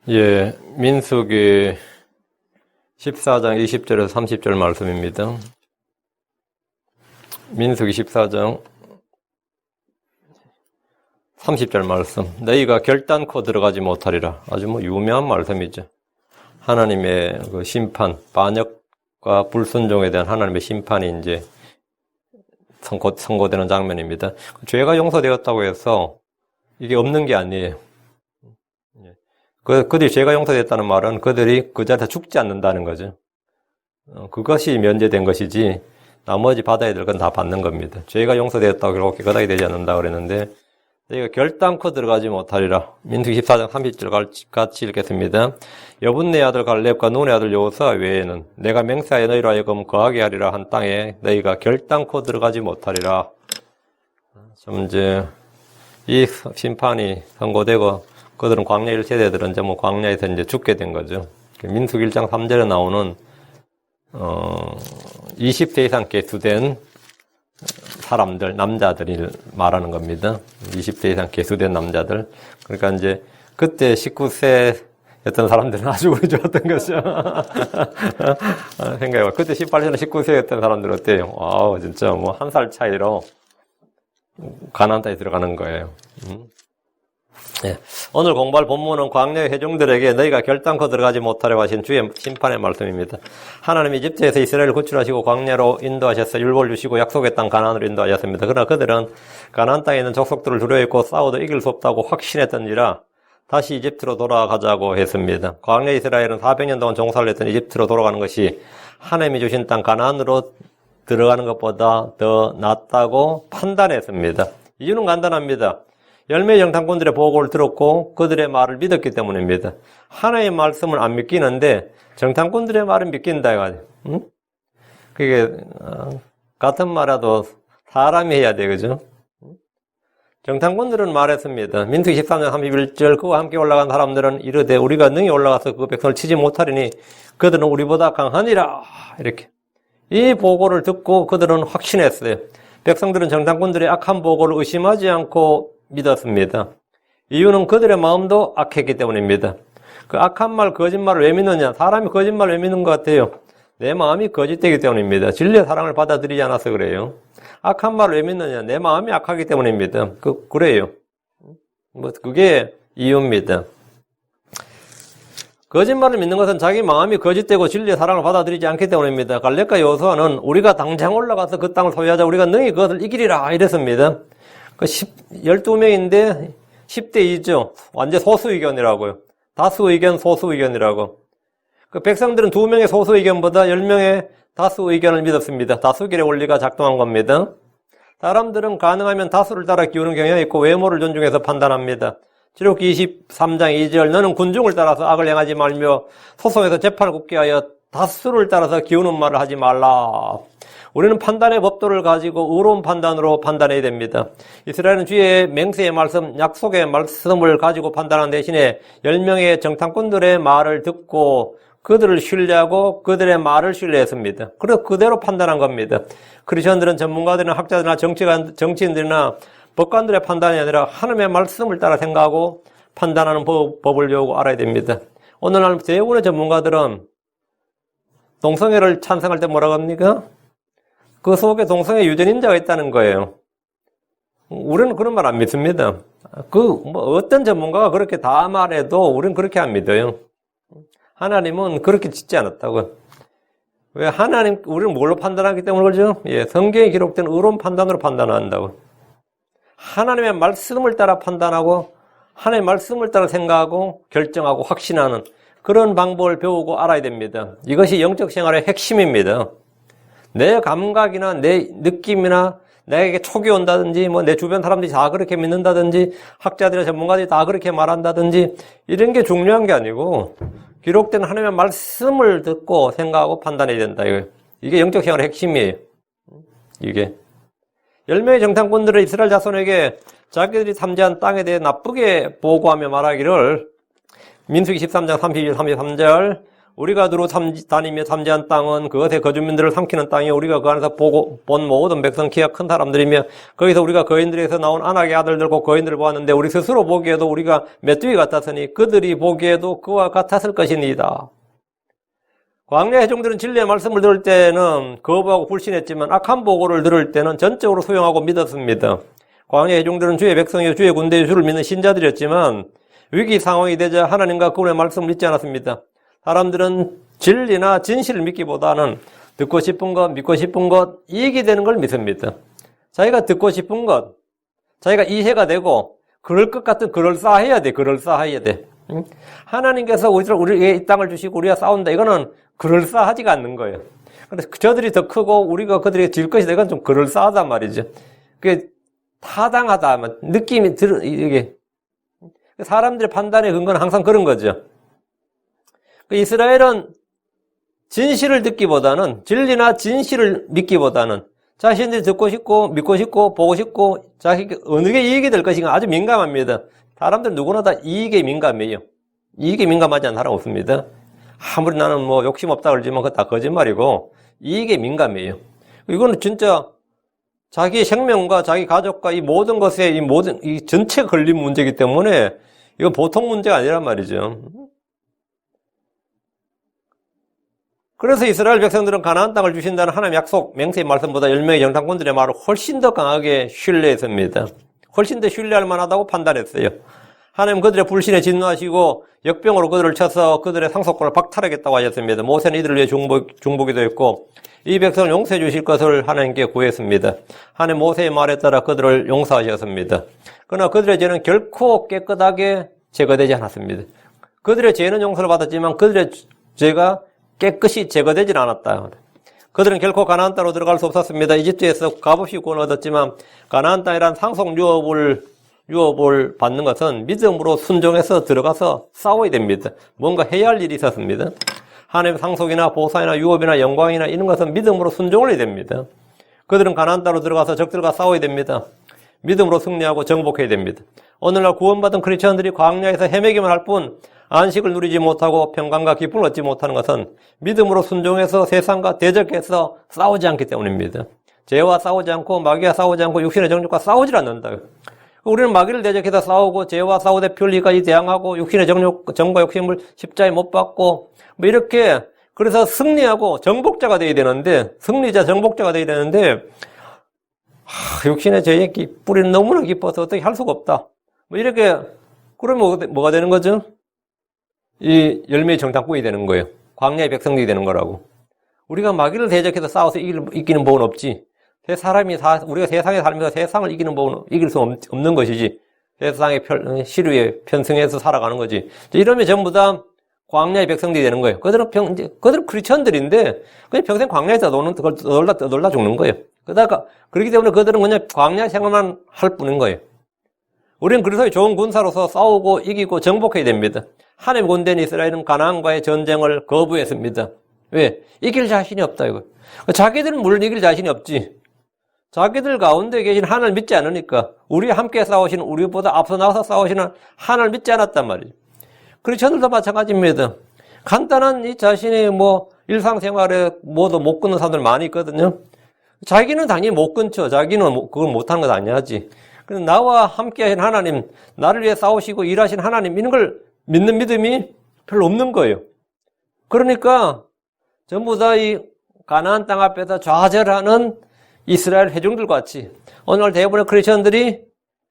예, 민수기 14장 20절에서 30절 말씀입니다. 민수기 14장 30절 말씀. 너희가 결단코 들어가지 못하리라. 아주 유명한 말씀이죠. 하나님의 그 심판, 반역과 불순종에 대한 하나님의 심판이 이제 선고되는 장면입니다. 죄가 용서되었다고 해서 이게 없는 게 아니에요. 그들이 죄가 용서됐다는 말은 그들이 그 자리에서 죽지 않는다는 거죠. 그것이 면제된 것이지 나머지 받아야 될 건 다 받는 겁니다. 죄가 용서되었다고 결국 깨끗하게 되지 않는다 그랬는데 너희가 결단코 들어가지 못하리라. 민수기 14장 30절 같이 읽겠습니다. 여분네 아들 갈렙과 눈의 아들 여호수아 외에는 내가 맹세하여 너희로 하여금 거하게 하리라 한 땅에 너희가 결단코 들어가지 못하리라. 좀 이제 이 심판이 선고되고 그들은 광야 1세대들은 이제 광야에서 이제 죽게 된 거죠. 민수기 1장 3절에 나오는 20세 이상 개수된 사람들, 남자들이 말하는 겁니다. 20세 이상 개수된 남자들. 그러니까 이제 그때 19세였던 사람들은 아주 운이 좋았던 거죠. 생각해봐. 그때 18세나 19세였던 사람들은 어때요? 와우, 진짜 한 살 차이로 가나안 땅에 들어가는 거예요. 네. 오늘 공부할 본문은 광야의 회중들에게 너희가 결단코 들어가지 못하려고 하신 주의 심판의 말씀입니다. 하나님이 이집트에서 이스라엘을 구출하시고 광야로 인도하셔서 율법을 주시고 약속의 땅 가나안으로 인도하셨습니다. 그러나 그들은 가나안 땅에 있는 족속들을 두려워했고 싸워도 이길 수 없다고 확신했던지라 다시 이집트로 돌아가자고 했습니다. 광야 이스라엘은 400년 동안 종살을 했던 이집트로 돌아가는 것이 하나님이 주신 땅 가나안으로 들어가는 것보다 더 낫다고 판단했습니다. 이유는 간단합니다. 열매의 정탐꾼들의 보고를 들었고 그들의 말을 믿었기 때문입니다. 하나님의 말씀을 안 믿기는데 정탐꾼들의 말을 믿긴다 이거지. 응? 그게 같은 말이라도 사람이 해야 돼, 그죠? 정탐꾼들은 말했습니다. 민수기 13장 31절 그와 함께 올라간 사람들은 이르되 우리가 능히 올라가서 그 백성을 치지 못하리니 그들은 우리보다 강하니라. 이렇게 이 보고를 듣고 그들은 확신했어요. 백성들은 정탐꾼들의 악한 보고를 의심하지 않고 믿었습니다. 이유는 그들의 마음도 악했기 때문입니다. 그 악한 말, 거짓말을 왜 믿느냐? 사람이 거짓말을 왜 믿는 것 같아요? 내 마음이 거짓되기 때문입니다. 진리의 사랑을 받아들이지 않아서 그래요. 악한 말을 왜 믿느냐? 내 마음이 악하기 때문입니다. 그래요. 그게 이유입니다. 거짓말을 믿는 것은 자기 마음이 거짓되고 진리의 사랑을 받아들이지 않기 때문입니다. 갈렙과 여호수아는 우리가 당장 올라가서 그 땅을 소유하자. 우리가 능히 그것을 이기리라 이랬습니다. 12명인데 10대 2죠. 완전 소수 의견이라고요. 다수 의견, 소수 의견이라고. 그 백성들은 2명의 소수 의견보다 10명의 다수 의견을 믿었습니다. 다수결의 원리가 작동한 겁니다. 사람들은 가능하면 다수를 따라 기우는 경향이 있고 외모를 존중해서 판단합니다. 지록기 23장 2절 너는 군중을 따라서 악을 행하지 말며 소송에서 재판을 굳게 하여 다수를 따라서 기우는 말을 하지 말라. 우리는 판단의 법도를 가지고 의로운 판단으로 판단해야 됩니다. 이스라엘은 주의 맹세의 말씀, 약속의 말씀을 가지고 판단하는 대신에 10명의 정탐꾼들의 말을 듣고 그들을 신뢰하고 그들의 말을 신뢰했습니다. 그래서 그대로 판단한 겁니다. 크리스천들은 전문가들이나 학자들이나 정치인들이나 법관들의 판단이 아니라 하나님의 말씀을 따라 생각하고 판단하는 법을 배우고 알아야 됩니다. 오늘날 대부분의 전문가들은 동성애를 찬성할 때 뭐라고 합니까? 그 속에 동성애 유전인자가 있다는 거예요. 우리는 그런 말 안 믿습니다. 어떤 전문가가 그렇게 다 말해도 우리는 그렇게 안 믿어요. 하나님은 그렇게 짓지 않았다고요. 왜 우리는 뭘로 판단하기 때문에 그러죠? 예, 성경에 기록된 의로운 판단으로 판단한다고. 하나님의 말씀을 따라 판단하고, 하나님의 말씀을 따라 생각하고, 결정하고, 확신하는 그런 방법을 배우고 알아야 됩니다. 이것이 영적 생활의 핵심입니다. 내 감각이나 내 느낌이나 내게 촉이 온다든지 내 주변 사람들이 다 그렇게 믿는다든지 학자들이나 전문가들이 다 그렇게 말한다든지 이런 게 중요한 게 아니고 기록된 하나님의 말씀을 듣고 생각하고 판단해야 된다. 이게 영적 생활의 핵심이에요. 이게 10명의 정탐꾼들은 이스라엘 자손에게 자기들이 탐지한 땅에 대해 나쁘게 보고하며 말하기를 민수기 13장 32절 33절 우리가 두루 다니며 탐지한 땅은 그것의 거주민들을 삼키는 땅이요 우리가 그 안에서 보고 본 모든 백성 키가 큰 사람들이며 거기서 우리가 거인들에서 나온 아낙의 아들들과 거인들을 보았는데 우리 스스로 보기에도 우리가 메뚜기 같았으니 그들이 보기에도 그와 같았을 것이니이다. 광야 회중들은 진리의 말씀을 들을 때는 거부하고 불신했지만 악한 보고를 들을 때는 전적으로 수용하고 믿었습니다. 광야 회중들은 주의 백성이요 주의 군대의 주를 믿는 신자들이었지만 위기 상황이 되자 하나님과 그분의 말씀을 믿지 않았습니다. 사람들은 진리나 진실을 믿기보다는 듣고 싶은 것, 믿고 싶은 것, 이익이 되는 걸 믿습니다. 자기가 듣고 싶은 것, 자기가 이해가 되고 그럴 것 같은 그럴싸해야 돼. 그럴싸해야 돼. 하나님께서 우리에게 이 땅을 주시고 우리가 싸운다. 이거는 그럴싸하지가 않는 거예요. 그래서 저들이 더 크고 우리가 그들에게 질 것이다. 이건 좀 그럴싸하단 말이죠. 그게 타당하다. 느낌이 이게 사람들의 판단의 근거는 항상 그런 거죠. 이스라엘은 진실을 듣기보다는 진리나 진실을 믿기보다는 자신들이 듣고 싶고 믿고 싶고 보고 싶고 자기 어느 게 이익이 될 것인가 아주 민감합니다. 사람들 누구나 다 이익에 민감해요. 이익에 민감하지 않은 사람 없습니다. 아무리 나는 뭐 욕심 없다 그러지만 그거 다 거짓말이고 이익에 민감해요. 이거는 진짜 자기 생명과 자기 가족과 이 모든 것에 이 전체 걸린 문제이기 때문에 이거 보통 문제가 아니란 말이죠. 그래서 이스라엘 백성들은 가나안 땅을 주신다는 하나님의 약속 맹세의 말씀보다 10명의 정탐꾼들의 말을 훨씬 더 강하게 신뢰했습니다. 훨씬 더 신뢰할 만하다고 판단했어요. 하나님 그들의 불신에 진노하시고 역병으로 그들을 쳐서 그들의 상속권을 박탈하겠다고 하셨습니다. 모세는 이들을 위해 중보기도 했고 이 백성을 용서해 주실 것을 하나님께 구했습니다. 하나님 모세의 말에 따라 그들을 용서하셨습니다. 그러나 그들의 죄는 결코 깨끗하게 제거되지 않았습니다. 그들의 죄는 용서를 받았지만 그들의 죄가 깨끗이 제거되질 않았다. 그들은 결코 가나안 땅으로 들어갈 수 없었습니다. 이집트에서 값없이 구원을 얻었지만 가나안 땅이란 상속 유업을 받는 것은 믿음으로 순종해서 들어가서 싸워야 됩니다. 뭔가 해야 할 일이 있었습니다. 하나님의 상속이나 보상이나 유업이나 영광이나 이런 것은 믿음으로 순종을 해야 됩니다. 그들은 가나안 땅으로 들어가서 적들과 싸워야 됩니다. 믿음으로 승리하고 정복해야 됩니다. 오늘날 구원받은 크리스천들이 광야에서 헤매기만 할 뿐 안식을 누리지 못하고 평강과 기쁨을 얻지 못하는 것은 믿음으로 순종해서 세상과 대적해서 싸우지 않기 때문입니다. 죄와 싸우지 않고 마귀와 싸우지 않고 육신의 정욕과 싸우질 않는다. 우리는 마귀를 대적해서 싸우고 죄와 싸우되 편리까지 대항하고 육신의 정과 욕심을 십자에 못 박고 뭐 이렇게 그래서 승리하고 정복자가 되어야 되는데 승리자 정복자가 되어야 되는데 육신의 죄의 뿌리는 너무나 깊어서 어떻게 할 수가 없다. 뭐 이렇게 그러면 뭐가 되는 거죠? 이 열매의 정탐꾼이 되는 거예요. 광야의 백성들이 되는 거라고. 우리가 마귀를 대적해서 싸워서 이기는 법은 없지. 우리가 세상에 살면서 세상을 이기는 법은 이길 수 없는 것이지. 세상의 시류에 편승해서 살아가는 거지. 이러면 전부 다 광야의 백성들이 되는 거예요. 그들은 크리스천들인데 그냥 평생 광야에서 놀다 죽는 거예요. 그렇기 때문에 그들은 그냥 광야 생활만 할 뿐인 거예요. 우리는 그래서 좋은 군사로서 싸우고 이기고 정복해야 됩니다. 하나님의 군대인 이스라엘은 가나안과의 전쟁을 거부했습니다. 왜? 이길 자신이 없다 이거. 자기들은 물론 이길 자신이 없지. 자기들 가운데 계신 하나님을 믿지 않으니까 우리와 함께 싸우시는 우리보다 앞서 나가서 싸우시는 하나님을 믿지 않았단 말이죠. 크리스천들도 마찬가지입니다. 간단한 이 자신의 일상생활에 뭐도 못 끊는 사람들 많이 있거든요. 자기는 당연히 못 끊죠. 자기는 그걸 못하는 것 아니야지. 그래서 나와 함께 하신 하나님, 나를 위해 싸우시고 일하신 하나님 이런 걸 믿는 믿음이 별로 없는 거예요. 그러니까 전부 다 이 가나안 땅 앞에서 좌절하는 이스라엘 회중들 같이 오늘 대부분의 크리스천들이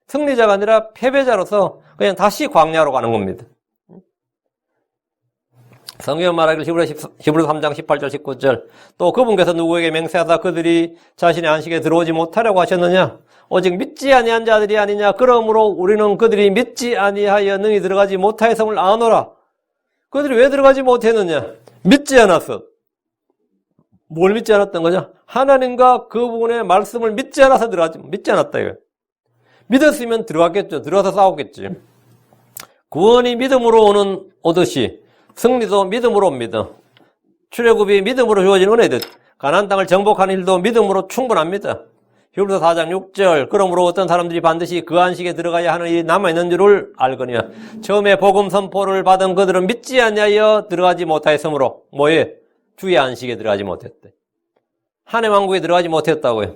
승리자가 아니라 패배자로서 그냥 다시 광야로 가는 겁니다. 성경 말하기를 히브리서 3장 18절 19절 또 그분께서 누구에게 맹세하다 그들이 자신의 안식에 들어오지 못하려고 하셨느냐 오직 믿지 아니한 자들이 아니냐 그러므로 우리는 그들이 믿지 아니하여 능히 들어가지 못하였음을 아노라. 그들이 왜 들어가지 못했느냐? 믿지 않았어. 뭘 믿지 않았던 거죠? 하나님과 그분의 말씀을 믿지 않아서 믿지 않았다 이거. 믿었으면 들어갔겠죠. 들어가서 싸웠겠지. 구원이 믿음으로 오듯이 승리도 믿음으로 옵니다. 출애굽이 믿음으로 주어진 은혜듯 가나안 땅을 정복하는 일도 믿음으로 충분합니다. 히브리서 4장 6절. 그러므로 어떤 사람들이 반드시 그 안식에 들어가야 하는 일이 남아있는 줄을 알거니와. 처음에 복음 선포를 받은 그들은 믿지 아니하여 들어가지 못하였으므로 뭐에? 주의 안식에 들어가지 못했대. 하나님 왕국에 들어가지 못했다고요.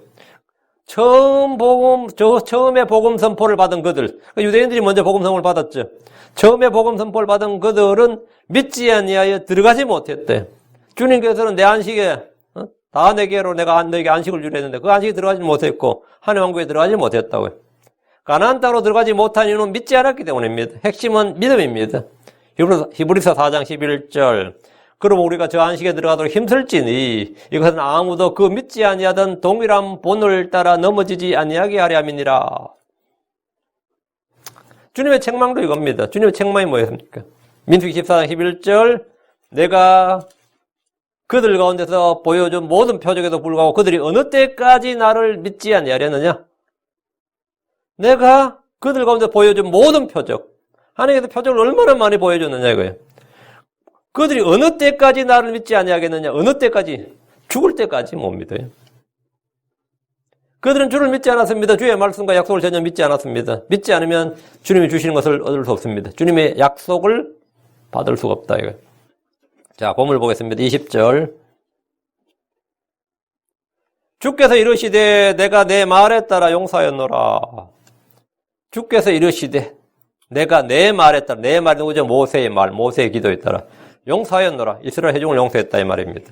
처음에 복음 선포를 받은 그들. 유대인들이 먼저 복음 선포를 받았죠. 처음에 복음 선포를 받은 그들은 믿지 아니하여 들어가지 못했대. 주님께서는 내 안식에 다 내게로 내가 너에게 안식을 주려 했는데 그 안식에 들어가지 못했고 하나님 왕국에 들어가지 못했다고요. 가나안 땅으로 들어가지 못한 이유는 믿지 않았기 때문입니다. 핵심은 믿음입니다. 히브리서 4장 11절. 그럼 우리가 저 안식에 들어가도록 힘쓸지니 이것은 아무도 그 믿지 아니하던 동일한 본을 따라 넘어지지 아니하게 하려 함이니라. 주님의 책망도 이겁니다. 주님의 책망이 뭐였습니까? 민수기 14장 11절. 내가 그들 가운데서 보여준 모든 표적에도 불구하고 그들이 어느 때까지 나를 믿지 아니하려느냐? 내가 그들 가운데 보여준 모든 표적. 하나님께서 표적을 얼마나 많이 보여줬느냐 이거예요. 그들이 어느 때까지 나를 믿지 아니하겠느냐? 어느 때까지? 죽을 때까지 못 믿어요. 그들은 주를 믿지 않았습니다. 주의 말씀과 약속을 전혀 믿지 않았습니다. 믿지 않으면 주님이 주시는 것을 얻을 수 없습니다. 주님의 약속을 받을 수가 없다 이거예요. 자, 본문을 보겠습니다. 20절. 주께서 이르시되 내가 내 말에 따라 용서하였노라. 주께서 이르시되 내가 내 말에 따라, 내 말이 누구죠? 모세의 말, 모세의 기도에 따라 용서하였노라. 이스라엘 회중을 용서했다 이 말입니다.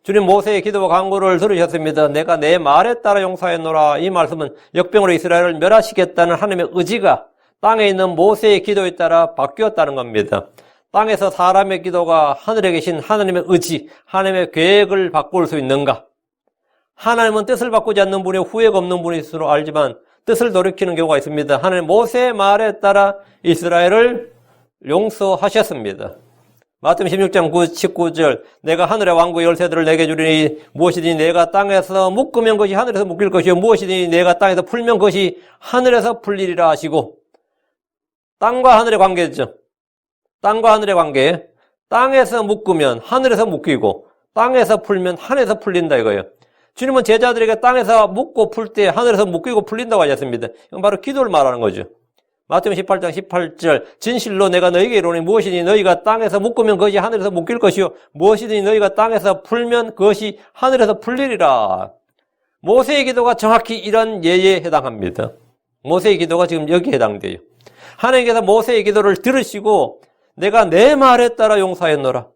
주님 모세의 기도와 간구를 들으셨습니다. 내가 내 말에 따라 용서하였노라. 이 말씀은 역병으로 이스라엘을 멸하시겠다는 하나님의 의지가 땅에 있는 모세의 기도에 따라 바뀌었다는 겁니다. 땅에서 사람의 기도가 하늘에 계신 하나님의 의지, 하나님의 계획을 바꿀 수 있는가? 하나님은 뜻을 바꾸지 않는 분이 후회가 없는 분일수록 알지만 뜻을 돌이키는 경우가 있습니다. 하나님 모세의 말에 따라 이스라엘을 용서하셨습니다. 마태복음 16장 19절 내가 하늘의 왕국의 열쇠들을 내게 주리니 무엇이든지 내가 땅에서 묶으면 그것이 하늘에서 묶일 것이요 무엇이든지 내가 땅에서 풀면 그것이 하늘에서 풀리리라 하시고 땅과 하늘의 관계죠. 땅과 하늘의 관계. 땅에서 묶으면 하늘에서 묶이고 땅에서 풀면 하늘에서 풀린다 이거예요. 주님은 제자들에게 땅에서 묶고 풀 때 하늘에서 묶이고 풀린다고 하셨습니다. 이건 바로 기도를 말하는 거죠. 마태복음 18장 18절 진실로 내가 너희에게 이르노니 무엇이든지 너희가 땅에서 묶으면 그것이 하늘에서 묶일 것이요 무엇이든지 너희가 땅에서 풀면 그것이 하늘에서 풀리리라. 모세의 기도가 정확히 이런 예에 해당합니다. 모세의 기도가 지금 여기에 해당돼요. 하나님께서 모세의 기도를 들으시고 내가 내 말에 따라 용서했노라.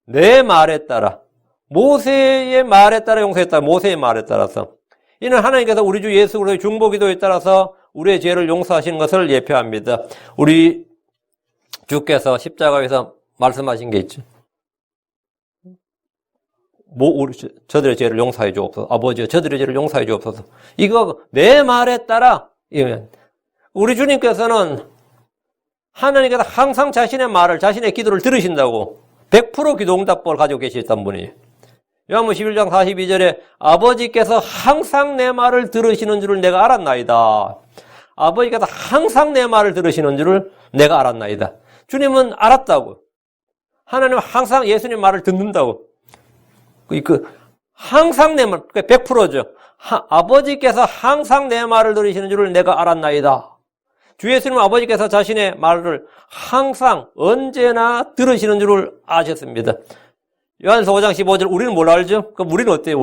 내 말에 따라. 모세의 말에 따라 용서했다. 모세의 말에 따라서. 이는 하나님께서 우리 주 예수 그리스도의 중보기도에 따라서 우리의 죄를 용서하시는 것을 예표합니다. 우리 주께서 십자가에서 말씀하신 게 있죠. 저들의 죄를 용서해 주옵소서. 아버지여 저들의 죄를 용서해 주옵소서. 이거 내 말에 따라 우리 주님께서는 하나님께서 항상 자신의 말을, 자신의 기도를 들으신다고 100% 기도응답법을 가지고 계셨던 분이에요. 요한복음 11장 42절에 아버지께서 항상 내 말을 들으시는 줄을 내가 알았나이다. 아버지께서 항상 내 말을 들으시는 줄을 내가 알았나이다. 주님은 알았다고. 하나님은 항상 예수님 말을 듣는다고. 항상 내 말, 100%죠. 아버지께서 항상 내 말을 들으시는 줄을 내가 알았나이다. 주 예수님은 아버지께서 자신의 말을 항상 언제나 들으시는 줄을 아셨습니다. 요한서 5장 15절 우리는 뭘 알죠? 그럼 우리는 어때요?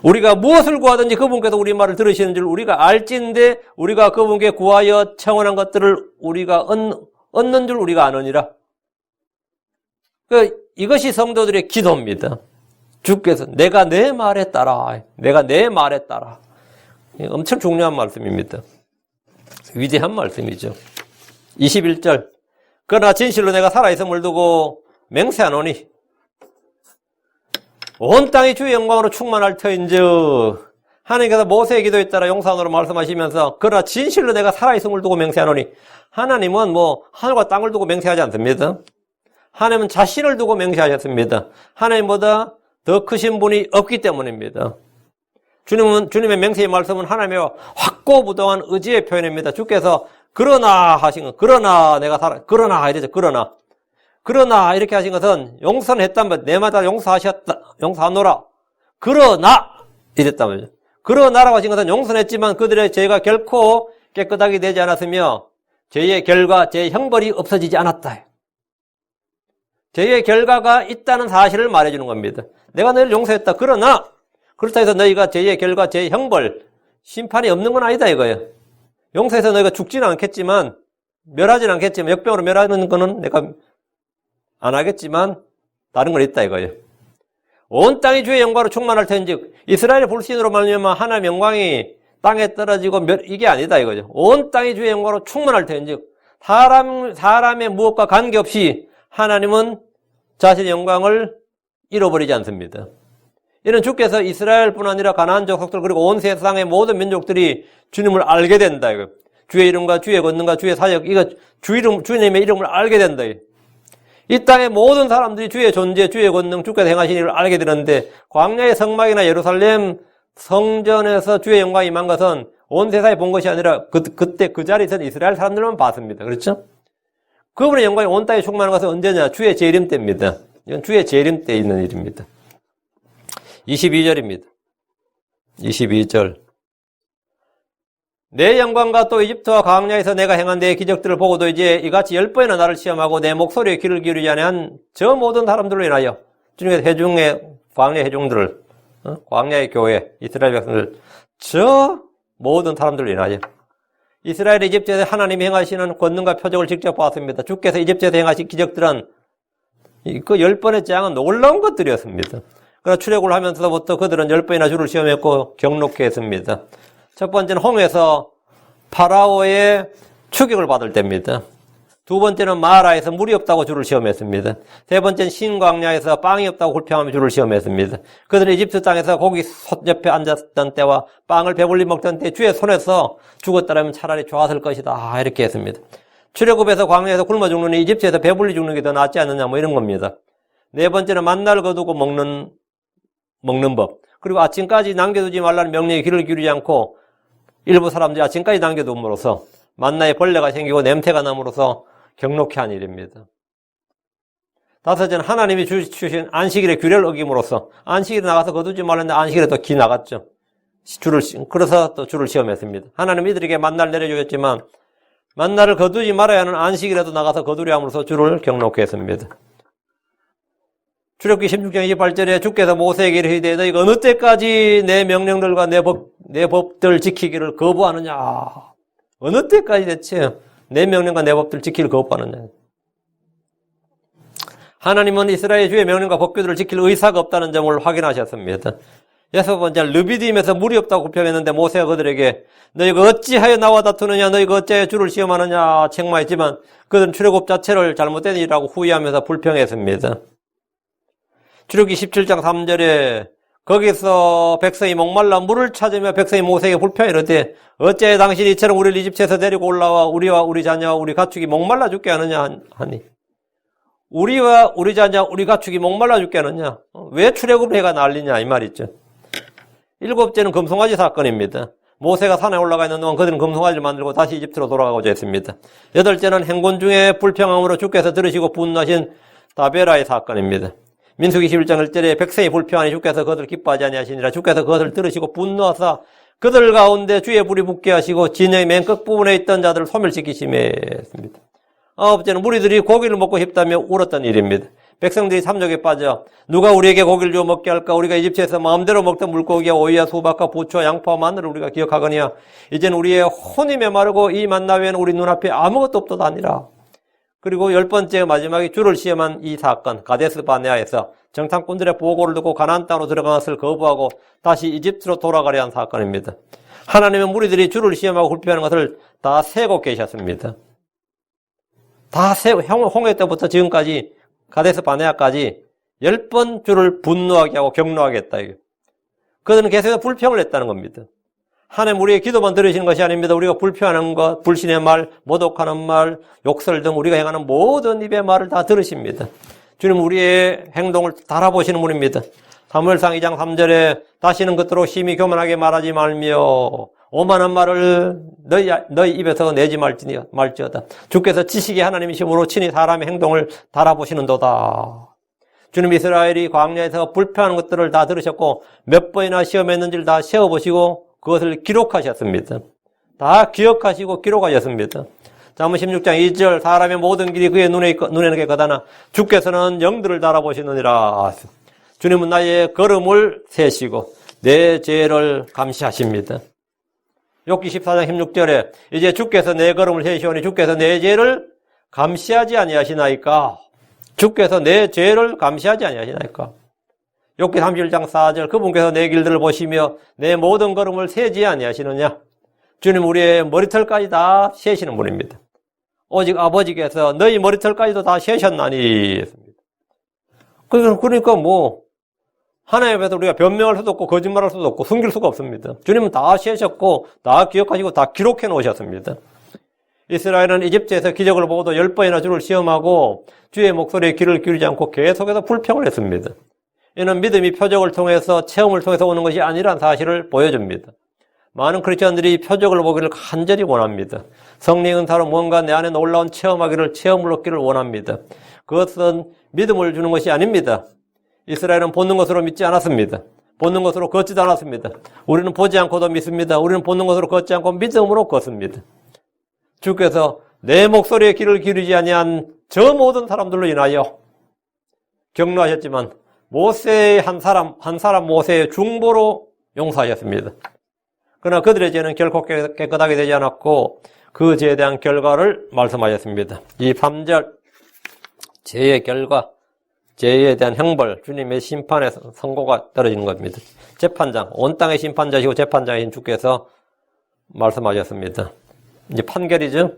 우리가 무엇을 구하든지 그분께서 우리 말을 들으시는 줄 우리가 알진데 우리가 그분께 구하여 청원한 것들을 우리가 얻는 줄 우리가 아느니라. 이것이 성도들의 기도입니다. 주께서 내가 내 말에 따라 엄청 중요한 말씀입니다. 위대한 말씀이죠. 21절 그러나 진실로 내가 살아있음을 두고 맹세하노니 온 땅이 주의 영광으로 충만할 터인즉 하나님께서 모세의 기도에 따라 용서하노라 말씀하시면서 그러나 진실로 내가 살아있음을 두고 맹세하노니 하나님은 하늘과 땅을 두고 맹세하지 않습니다. 하나님은 자신을 두고 맹세하셨습니다. 하나님보다 더 크신 분이 없기 때문입니다. 주님의 맹세의 말씀은 하나님의 확고부동한 의지의 표현입니다. 주께서 그러나 하신 것, 그러나 내가 그러나 이러죠. 그러나 이렇게 하신 것은 용서는 했다면 내 말따라 용서하노라. 그러나 이랬다면요. 그러나라고 하신 것은 용서는 했지만 그들의 죄가 결코 깨끗하게 되지 않았으며 죄의 결과, 죄의 형벌이 없어지지 않았다. 죄의 결과가 있다는 사실을 말해주는 겁니다. 내가 너희를 용서했다. 그러나 그렇다 해서 너희가 죄의 결과, 죄의 형벌, 심판이 없는 건 아니다 이거예요. 용서해서 너희가 죽지는 않겠지만, 멸하지는 않겠지만, 역병으로 멸하는 거는 내가 안 하겠지만 다른 건 있다 이거예요. 온 땅이 주의 영광으로 충만할 텐즉 이스라엘의 불신으로 말미암아 하나님의 영광이 땅에 떨어지고 이게 아니다 이거죠. 온 땅이 주의 영광으로 충만할 텐즉 사람의 무엇과 관계없이 하나님은 자신의 영광을 잃어버리지 않습니다. 이는 주께서 이스라엘뿐 아니라 가나안 족속들 그리고 온 세상의 모든 민족들이 주님을 알게 된다 이거. 주의 이름과 주의 권능과 주의 사역 이거 주님의 이름을 알게 된다. 이 땅의 모든 사람들이 주의 존재, 주의 권능, 주께서 행하신 일을 알게 되는데 광야의 성막이나 예루살렘 성전에서 주의 영광이 임한 것은 온 세상에 본 것이 아니라 그때 그 자리에서 이스라엘 사람들만 봤습니다. 그렇죠? 그분의 영광이 온 땅에 충만한 것은 언제냐? 주의 재림 때입니다. 이건 주의 재림 때 있는 일입니다. 22절입니다. 22절. 내 영광과 또 이집트와 광야에서 내가 행한 내 기적들을 보고도 이제 이같이 10번이나 나를 시험하고 내 목소리에 귀를 기울이지 아니한 저 모든 사람들로 인하여 주님께서 회중의 광야 회중들을 광야의 교회 이스라엘 백성들 저 모든 사람들로 인하여 이스라엘이 이집트에서 하나님이 행하시는 권능과 표적을 직접 보았습니다. 주께서 이집트에서 행하신 기적들은 그 10번의 재앙은 놀라운 것들이었습니다. 그러나 출애굽을 하면서부터 그들은 10번이나 주를 시험했고 경록케 했습니다. 첫 번째는 홍해에서 파라오의 추격을 받을 때입니다. 두 번째는 마라에서 물이 없다고 주를 시험했습니다. 세 번째는 신광야에서 빵이 없다고 불평하며 주를 시험했습니다. 그들은 이집트 땅에서 고기 솥 옆에 앉았던 때와 빵을 배불리 먹던 때 주의 손에서 죽었더라면 차라리 좋았을 것이다 이렇게 했습니다. 출애굽에서 광야에서 굶어 죽느니 이집트에서 배불리 죽는 게 더 낫지 않느냐 뭐 이런 겁니다. 네 번째는 만나를 거두고 먹는 법. 그리고 아침까지 남겨두지 말라는 명령에 귀를 기울이지 않고 일부 사람들이 아침까지 남겨둠으로써 만나에 벌레가 생기고 냄새가 남으로써 경록케 한 일입니다. 다섯째는 하나님이 주신 안식일의 규례를 어김으로써 안식일에 나가서 거두지 말았는데 안식일에 또 기 나갔죠. 그래서 또 주를 시험했습니다. 하나님 이들에게 만나를 내려주셨지만 만나를 거두지 말아야 하는 안식일에도 나가서 거두려 함으로써 주를 경록케 했습니다. 출애굽기 16장 28절에 주께서 모세에게 이르시되 너희가 어느 때까지 내 명령들과 내 법들 지키기를 거부하느냐. 어느 때까지 대체 내 명령과 내 법들 지키기를 거부하느냐. 하나님은 이스라엘 주의 명령과 법규들을 지킬 의사가 없다는 점을 확인하셨습니다. 여섯 번째 르비딤에서 물이 없다고 불평했는데 모세가 그들에게 너희가 어찌하여 나와 다투느냐 너희가 어찌하여 주를 시험하느냐 책망했지만 그들은 출애굽 자체를 잘못된 일이라고 후회하면서 불평했습니다. 출애굽기 17장 3절에 거기서 백성이 목말라 물을 찾으며 백성이 모세에게 불평하되 어찌하여 당신이 이처럼 우리를 이집트에서 데리고 올라와 우리와 우리 자녀와 우리 가축이 목말라 죽게 하느냐 하니 우리와 우리 자녀 우리 가축이 목말라 죽게 하느냐 왜 출애굽을 해가 난리냐 이 말이죠. 일곱째는 금송아지 사건입니다. 모세가 산에 올라가 있는 동안 그들은 금송아지를 만들고 다시 이집트로 돌아가고자 했습니다. 여덟째는 행군 중에 불평함으로 주께서 들으시고 분노하신 다베라의 사건입니다. 민수기 11장 1절에 백성이 불평하니 주께서 그것을 기뻐하지 아니하시니라. 주께서 그것을 들으시고 분노하사 그들 가운데 주의 불이 붙게 하시고 진영의 맨 끝부분에 있던 자들을 소멸시키심했습니다. 아홉째는 무리들이 고기를 먹고 싶다며 울었던 일입니다. 백성들이 참족에 빠져 누가 우리에게 고기를 주어 먹게 할까? 우리가 이집트에서 마음대로 먹던 물고기와 오이와 수박과 부추와 양파와 마늘을 우리가 기억하거니와 이제는 우리의 혼이 메마르고 이 만나 외에는 우리 눈앞에 아무것도 없도다 아니라. 그리고 10번째 마지막에 주를 시험한 이 사건 가데스 바네아에서 정탐꾼들의 보고를 듣고 가나안 땅으로 들어간 것을 거부하고 다시 이집트로 돌아가려 한 사건입니다. 하나님은 무리들이 주를 시험하고 불평하는 것을 다 세고 계셨습니다. 다 세고 홍해 때부터 지금까지 가데스 바네아까지 10번 주를 분노하게 하고 경노하게 했다. 그들은 계속해서 불평을 했다는 겁니다. 하나님 우리의 기도만 들으시는 것이 아닙니다. 우리가 불평하는 것, 불신의 말, 모독하는 말, 욕설 등 우리가 행하는 모든 입의 말을 다 들으십니다. 주님 우리의 행동을 달아보시는 분입니다. 사무엘상 2장 3절에 다시는 그토록 심히 교만하게 말하지 말며 오만한 말을 너희 입에서 내지 말지어다. 주께서 지식의 하나님이심으로 친히 사람의 행동을 달아보시는도다. 주님 이스라엘이 광야에서 불평하는 것들을 다 들으셨고 몇 번이나 시험했는지를 다 세어보시고 그것을 기록하셨습니다. 다 기억하시고 기록하셨습니다. 잠언 16장 2절 사람의 모든 길이 그의 눈에는 거다나 주께서는 영들을 달아보시느니라. 주님은 나의 걸음을 세시고 내 죄를 감시하십니다. 욥기 14장 16절에 이제 주께서 내 걸음을 세시오니 주께서 내 죄를 감시하지 아니하시나이까. 주께서 내 죄를 감시하지 아니하시나이까. 욥기 31장 4절 그분께서 내 길들을 보시며 내 모든 걸음을 세지 아니하시느냐. 주님 우리의 머리털까지 다 세시는 분입니다. 오직 아버지께서 너희 머리털까지도 다 세셨나니 했습니다. 그러니까 하나님 앞에서 우리가 변명할 수도 없고 거짓말할 수도 없고 숨길 수가 없습니다. 주님은 다 세셨고 다 기억하시고 다 기록해 놓으셨습니다. 이스라엘은 이집트에서 기적을 보고도 10번이나 주를 시험하고 주의 목소리에 귀를 기울이지 않고 계속해서 불평을 했습니다. 이는 믿음이 표적을 통해서 체험을 통해서 오는 것이 아니란 사실을 보여줍니다. 많은 크리스천들이 표적을 보기를 간절히 원합니다. 성령 은사로 뭔가 내 안에 놀라운 체험을 얻기를 원합니다. 그것은 믿음을 주는 것이 아닙니다. 이스라엘은 보는 것으로 믿지 않았습니다. 보는 것으로 걷지도 않았습니다. 우리는 보지 않고도 믿습니다. 우리는 보는 것으로 걷지 않고 믿음으로 걷습니다. 주께서 내 목소리에 귀를 기울이지 아니한 저 모든 사람들로 인하여 격려하셨지만 모세의 한 사람 모세의 중보로 용서하셨습니다. 그러나 그들의 죄는 결코 깨끗하게 되지 않았고 그 죄에 대한 결과를 말씀하셨습니다. 이 3절 죄의 결과, 죄에 대한 형벌, 주님의 심판의 선고가 떨어지는 겁니다. 재판장, 온 땅의 심판자시고 재판장이신 주께서 말씀하셨습니다. 이제 판결이죠.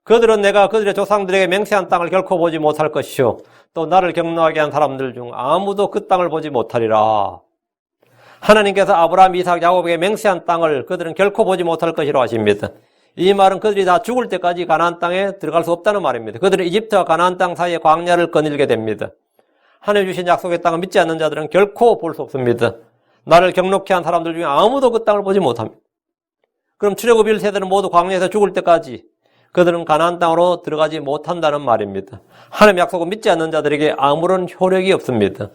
그들은 내가 그들의 조상들에게 맹세한 땅을 결코 보지 못할 것이요 또 나를 격노하게 한 사람들 중 아무도 그 땅을 보지 못하리라. 하나님께서 아브라함, 이삭, 야곱에게 맹세한 땅을 그들은 결코 보지 못할 것이라고 하십니다. 이 말은 그들이 다 죽을 때까지 가나안 땅에 들어갈 수 없다는 말입니다. 그들은 이집트와 가나안 땅 사이에 광야를 거닐게 됩니다. 하나님 주신 약속의 땅을 믿지 않는 자들은 결코 볼 수 없습니다. 나를 격노케 한 사람들 중에 아무도 그 땅을 보지 못합니다. 그럼 출애굽 1세대는 모두 광야에서 죽을 때까지 그들은 가나안 땅으로 들어가지 못한다는 말입니다. 하나님의 약속을 믿지 않는 자들에게 아무런 효력이 없습니다.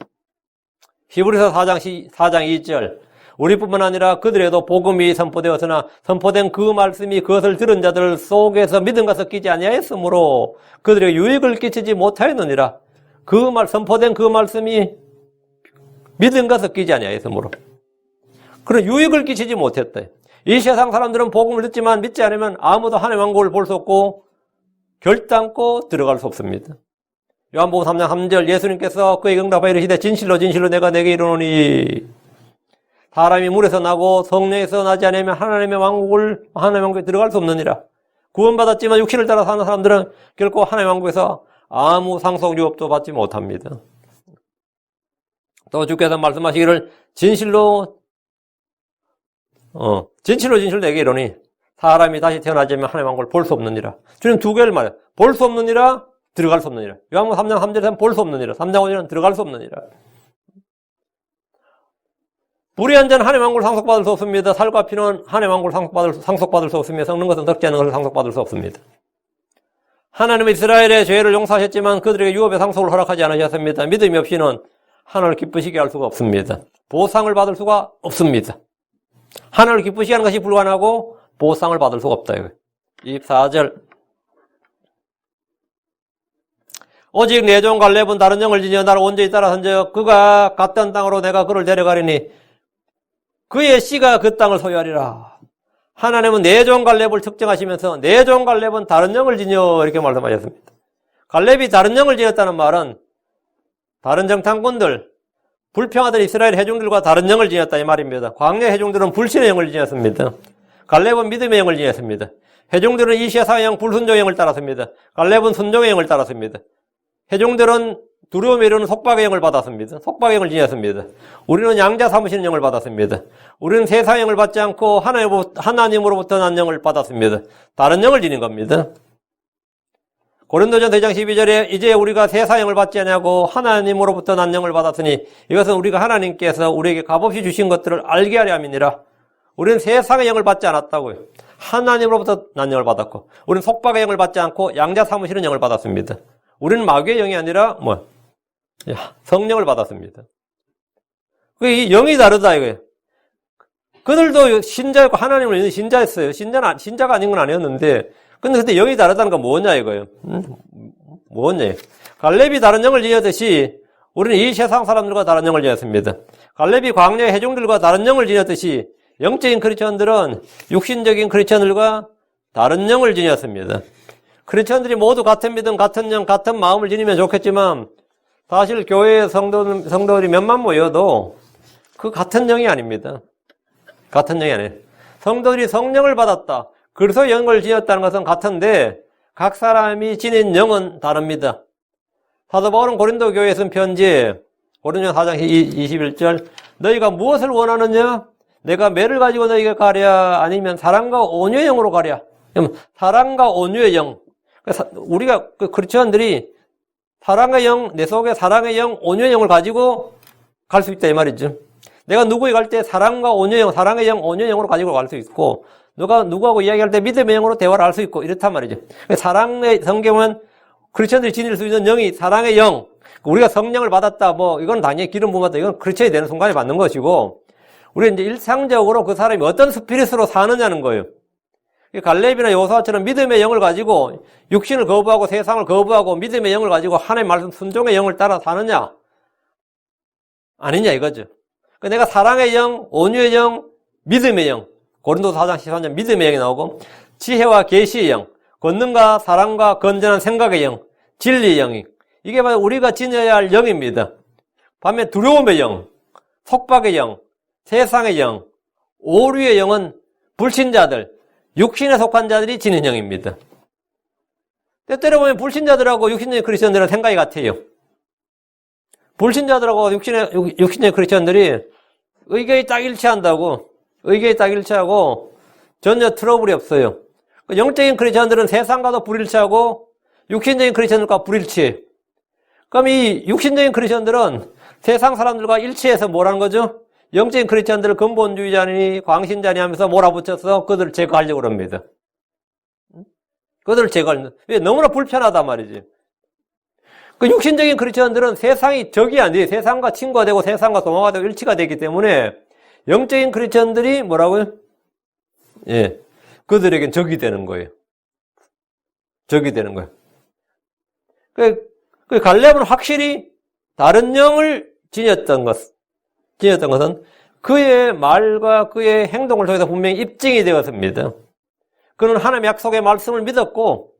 히브리서 4장 2절 우리뿐만 아니라 그들에도 복음이 선포되었으나 선포된 그 말씀이 그것을 들은 자들 속에서 믿음과 섞이지 아니하였으므로 그들에게 유익을 끼치지 못하였느니라. 선포된 그 말씀이 믿음과 섞이지 아니하였으므로 그런 유익을 끼치지 못했다. 이 세상 사람들은 복음을 듣지만 믿지 않으면 아무도 하나님의 왕국을 볼 수 없고 결단코 들어갈 수 없습니다. 요한복음 3장 3절 예수님께서 그에게 응답하여 이르시되 진실로 진실로 내가 내게 이르노니 사람이 물에서 나고 성령에서 나지 않으면 하나님의 왕국에 들어갈 수 없느니라. 구원받았지만 육신을 따라 사는 사람들은 결코 하나님의 왕국에서 아무 상속 유업도 받지 못합니다. 또 주께서 말씀하시기를 진실로 내게 이르노니 사람이 다시 태어나지 않으면 하나님의 왕국을 볼 수 없느니라. 주님 두 개를 말해요. 볼 수 없느니라, 들어갈 수 없느니라. 요한복음 3장 3절에는 볼 수 없느니라. 3장 5절에는 들어갈 수 없느니라. 불이 한 자는 하나님의 왕국을 상속받을 수 없습니다. 살과 피는 하나님의 왕국을 상속받을 수 없으며 썩는 것은 썩지 않는 것을 상속받을 수 없습니다. 하나님은 이스라엘의 죄를 용서하셨지만 그들에게 유업의 상속을 허락하지 않으셨습니다. 믿음이 없이는 하나님을 기쁘시게 할 수가 없습니다. 보상을 받을 수가 없습니다. 하나님을 기쁘시게 하는 것이 불가능하고 보상을 받을 수가 없다. 24절 오직 내 종 갈렙은 다른 영을 지니어 나를 온전히 따라선적 그가 갔던 땅으로 내가 그를 데려가리니 그의 씨가 그 땅을 소유하리라. 하나님은 내 종 갈렙을 특정하시면서 내 종 갈렙은 다른 영을 지니어 이렇게 말씀하셨습니다. 갈렙이 다른 영을 지녔다는 말은 다른 정탐꾼들 불평하던 이스라엘 회중들과 다른 영을 지녔다 이 말입니다. 광야 회중들은 불신의 영을 지녔습니다. 갈렙은 믿음의 영을 지녔습니다. 회중들은 이 세상의 영 불순종의 영을 따랐습니다. 갈렙은 순종의 영을 따랐습니다. 회중들은 두려움에 이르는 속박의 영을 받았습니다. 속박의 영을 지녔습니다. 우리는 양자 삼으시는 영을 받았습니다. 우리는 세상의 영을 받지 않고 하나님으로부터 난 영을 받았습니다. 다른 영을 지닌 겁니다. 고린도전서 2장 12절에 이제 우리가 세상의 영을 받지 아니하고 하나님으로부터 난 영을 받았으니 이것은 우리가 하나님께서 우리에게 값없이 주신 것들을 알게 하려 함이니라. 우리는 세상의 영을 받지 않았다고요. 하나님으로부터 난 영을 받았고 우리는 속박의 영을 받지 않고 양자 삼으시는 영을 받았습니다. 우리는 마귀의 영이 아니라 성령을 받았습니다. 이 영이 다르다 이거예요. 그들도 신자였고 하나님을 믿는 신자였어요. 신자가 아닌 건 아니었는데, 근데 그때 영이 다르다는 건 뭐냐 이거예요. 뭐냐? 갈렙이 다른 영을 지녔듯이 우리는 이 세상 사람들과 다른 영을 지녔습니다. 갈렙이 광야의 회중들과 다른 영을 지녔듯이 영적인 크리스천들은 육신적인 크리스천들과 다른 영을 지녔습니다. 크리스천들이 모두 같은 믿음, 같은 영, 같은 마음을 지니면 좋겠지만 사실 교회의 성도들이 몇만 모여도 그 같은 영이 아닙니다. 같은 영이 아니에요. 성도들이 성령을 받았다. 그래서 영을 지녔다는 것은 같은데 각 사람이 지닌 영은 다릅니다. 사도 바울은 고린도 교회에 쓴 편지에 고린도전 4장 21절 너희가 무엇을 원하느냐? 내가 매를 가지고 너희가 가랴 아니면 사랑과 온유의 영으로 가랴. 사랑과 온유의 영. 우리가 크리스천들이 사랑의 영, 내 속에 사랑의 영, 온유의 영을 가지고 갈 수 있다 이 말이죠. 내가 누구에게 갈 때 사랑과 온유의 영, 사랑의 영, 온유의 영으로 가지고 갈 수 있고 누구하고 이야기할 때 믿음의 영으로 대화를 할 수 있고 이렇단 말이죠. 사랑의 성경은 크리스천들이 지닐 수 있는 영이 사랑의 영. 우리가 성령을 받았다 이건 당연히 기름 부음받다. 이건 크리스천이 되는 순간에 받는 것이고 우리는 이제 일상적으로 그 사람이 어떤 스피릿으로 사느냐는 거예요. 갈렙이나 여호수아처럼 믿음의 영을 가지고 육신을 거부하고 세상을 거부하고 믿음의 영을 가지고 하나님의 말씀 순종의 영을 따라 사느냐 아니냐 이거죠. 내가 사랑의 영, 온유의 영, 믿음의 영 고린도서 4장 13절 믿음의 영이 나오고 지혜와 계시의 영, 권능과 사랑과 건전한 생각의 영, 진리의 영이 이게 바로 우리가 지녀야 할 영입니다. 반면 두려움의 영, 속박의 영, 세상의 영, 오류의 영은 불신자들, 육신에 속한 자들이 지닌 영입니다. 때때로 보면 불신자들하고 육신적인 크리스천들은 생각이 같아요. 불신자들하고 육신의 크리스천들이 의견이 딱 일치한다고, 의견이 딱 일치하고 전혀 트러블이 없어요. 영적인 크리스천들은 세상과도 불일치하고 육신적인 크리스천들과 불일치해요. 그럼 이 육신적인 크리스천들은 세상 사람들과 일치해서 뭐라는 거죠? 영적인 크리스천들을 근본주의자니 광신자니 하면서 몰아붙여서 그들을 제거하려고 합니다. 그들을 제거하려고. 왜? 너무나 불편하단 말이지. 그 육신적인 크리스천들은 세상이 적이 안 돼요. 세상과 친구가 되고 세상과 동화가 되고 일치가 되기 때문에 영적인 크리스천들이 뭐라고요? 예. 그들에겐 적이 되는 거예요. 적이 되는 거예요. 그 갈렙은 확실히 다른 영을 지녔던 것은 그의 말과 그의 행동을 통해서 분명히 입증이 되었습니다. 그는 하나님의 약속의 말씀을 믿었고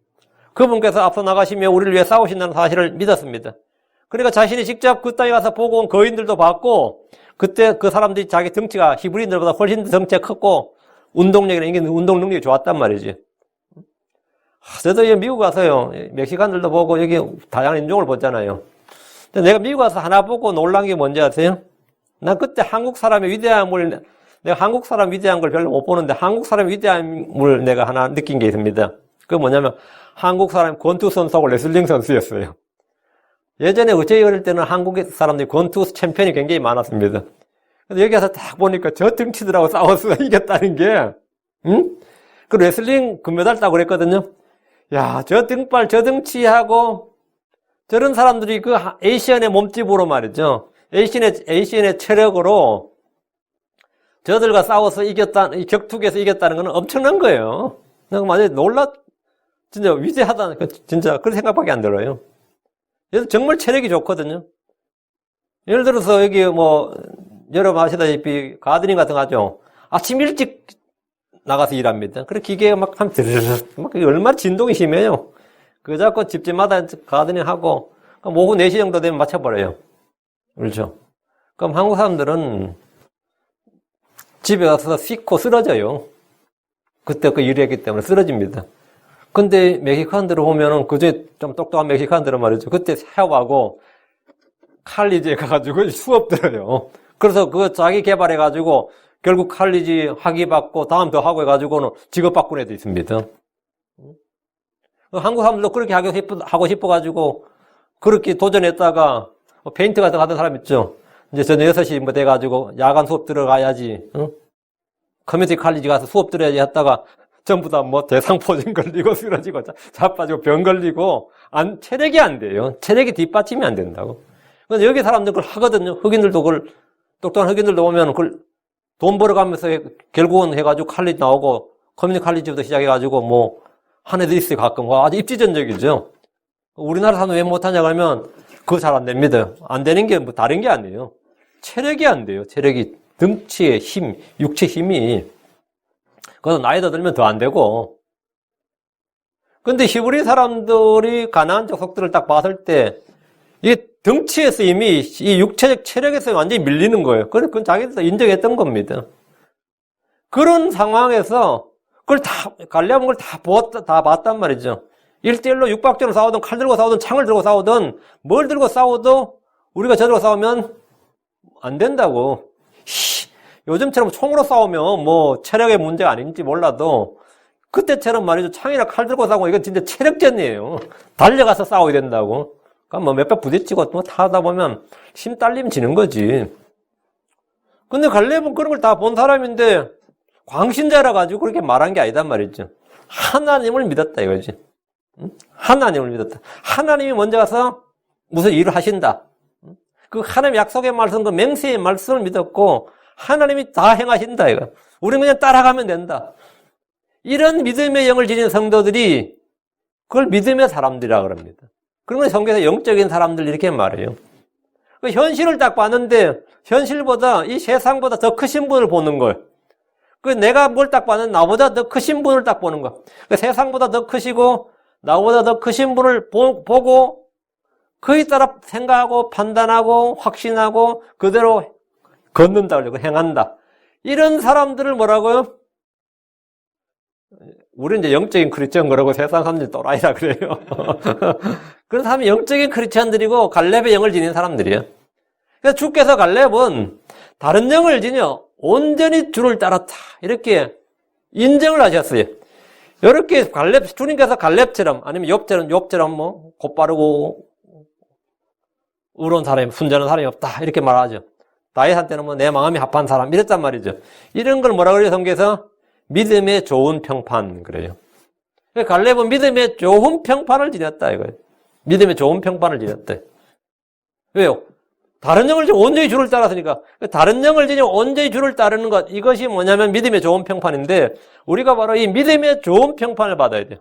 그분께서 앞서 나가시며 우리를 위해 싸우신다는 사실을 믿었습니다. 그러니까 자신이 직접 그 땅에 가서 보고 온 거인들도 봤고 그때 그 사람들이 자기 덩치가 히브리인들보다 훨씬 더 덩치가 컸고 운동력이나 운동 능력이 좋았단 말이지. 저도 미국 가서요 멕시칸들도 보고 여기 다양한 인종을 보잖아요. 근데 내가 미국 가서 하나 보고 놀란 게 뭔지 아세요? 난 그때 한국 사람의 위대함을 내가 한국 사람 위대한 걸 별로 못 보는데 한국 사람 위대함을 내가 하나 느낀 게 있습니다. 그게 뭐냐면 한국 사람 권투 선수하고 레슬링 선수였어요. 예전에 저희 어릴 때는 한국 사람들이 권투 챔피언이 굉장히 많았습니다. 근데 여기 와서 딱 보니까 저 덩치들하고 싸워서 이겼다는 게, 응? 그 레슬링 금메달 따고 그랬거든요. 야, 저 등발, 저 덩치하고 저런 사람들이 그 에이시안의 몸집으로 말이죠. 에이시안의 체력으로 저들과 싸워서 이 격투기에서 이겼다는 건 엄청난 거예요. 내가 완전히 진짜 위대하다는, 진짜 그런 생각밖에 안 들어요. 그래서 정말 체력이 좋거든요. 예를 들어서 여기 여러분 아시다시피 가드닝 같은 거 하죠. 아침 일찍 나가서 일합니다. 그래 기계가 막 하면 얼마나 진동이 심해요. 그거 잡고 집집마다 가드닝 하고 오후 4시 정도 되면 맞춰버려요. 그렇죠. 그럼 한국 사람들은 집에 가서 씻고 쓰러져요. 그때 그 일했기 때문에 쓰러집니다. 근데 멕시칸들을 보면은 그중에 좀 똑똑한 멕시칸들은 말이죠. 그때 샤워하고 칼리지에 가가지고 수업 들어요. 그래서 그거 자기 개발해가지고 결국 칼리지 학위 받고 다음 더 하고 해가지고는 직업 바꾼 애도 있습니다. 한국 사람들도 그렇게 하고 싶어가지고 그렇게 도전했다가 페인트 같은 거 하던 사람 있죠. 이제 저녁 6시 돼가지고 야간 수업 들어가야지. 커뮤니티 칼리지 가서 수업 들어야지 했다가 전부 다 대상포진 걸리고 쓰러지고 자빠지고 병 걸리고 체력이 안 돼요. 체력이 뒷받침이 안 된다고. 근데 여기 사람들 그걸 하거든요. 흑인들도 그걸, 똑똑한 흑인들도 보면 그걸 돈 벌어가면서 결국은 해가지고 칼리지 나오고, 커뮤니티 칼리지부터 시작해가지고 뭐, 한 애들 있어요, 가끔. 아주 입지전적이죠. 우리나라 사람은 왜 못하냐고 하면, 그거 잘 안 됩니다. 안 되는 게 뭐 다른 게 아니에요. 체력이 안 돼요. 체력이. 등치의 힘, 육체 힘이. 그래서 나이도 들면 더 안 되고. 근데 히브리 사람들이 가나안 족속들을 딱 봤을 때, 이 등치에서 이미 이 육체적 체력에서 완전히 밀리는 거예요. 그건 자기들도 인정했던 겁니다. 그런 상황에서 그걸 갈레아본 걸 다 봤단 말이죠. 1대1로 육박전으로 싸우든 칼 들고 싸우든 창을 들고 싸우든 뭘 들고 싸워도 우리가 저들고 싸우면 안 된다고. 요즘처럼 총으로 싸우면 뭐 체력의 문제가 아닌지 몰라도 그때처럼 말이죠. 창이나 칼 들고 싸우고 이건 진짜 체력전이에요. 달려가서 싸워야 된다고. 그러니까 뭐 몇 번 부딪히고 뭐 타다 보면 힘 딸리면 지는 거지. 근데 갈렙은 그런 걸 다 본 사람인데 광신자라 가지고 그렇게 말한 게 아니단 말이죠. 하나님을 믿었다 이거지. 하나님을 믿었다. 하나님이 먼저 가서 무슨 일을 하신다. 그 하나님의 약속의 말씀, 그 맹세의 말씀을 믿었고 하나님이 다 행하신다 이거. 우리는 그냥 따라가면 된다. 이런 믿음의 영을 지닌 성도들이 그걸 믿음의 사람들이라 그럽니다. 그러면 성경에서 영적인 사람들 이렇게 말해요. 그 현실을 딱 봤는데 현실보다 이 세상보다 더 크신 분을 보는 걸. 그 내가 뭘 딱 봤는데 나보다 더 크신 분을 딱 보는 거. 그 세상보다 더 크시고 나보다 더 크신 분을 보고 그에 따라 생각하고 판단하고 확신하고 그대로 걷는다 그러고 행한다. 이런 사람들을 뭐라고요? 우리는 이제 영적인 크리스천 그러고 세상 사람들이 또라이라 그래요. 그런 사람이 영적인 크리스천들이고 갈렙의 영을 지닌 사람들이에요. 그래서 주께서 갈렙은 다른 영을 지녀 온전히 주를 따랐다. 이렇게 인정을 하셨어요. 이렇게 주님께서 갈렙처럼 아니면 욥처럼 뭐 곧바르고 의로운 사람이 순전한 사람이 없다. 이렇게 말하죠. 다윗한테는 뭐 내 마음이 합한 사람 이랬단 말이죠. 이런 걸 뭐라 그래요? 성경에서 믿음의 좋은 평판 그래요. 갈렙은 믿음의 좋은 평판을 지녔다 이거예요. 믿음의 좋은 평판을 지녔대. 왜요? 다른 영을 지니고 온전히 주를 따랐으니까. 다른 영을 지니고 온전히 주를 따르는 것, 이것이 뭐냐면 믿음의 좋은 평판인데 우리가 바로 이 믿음의 좋은 평판을 받아야 돼요.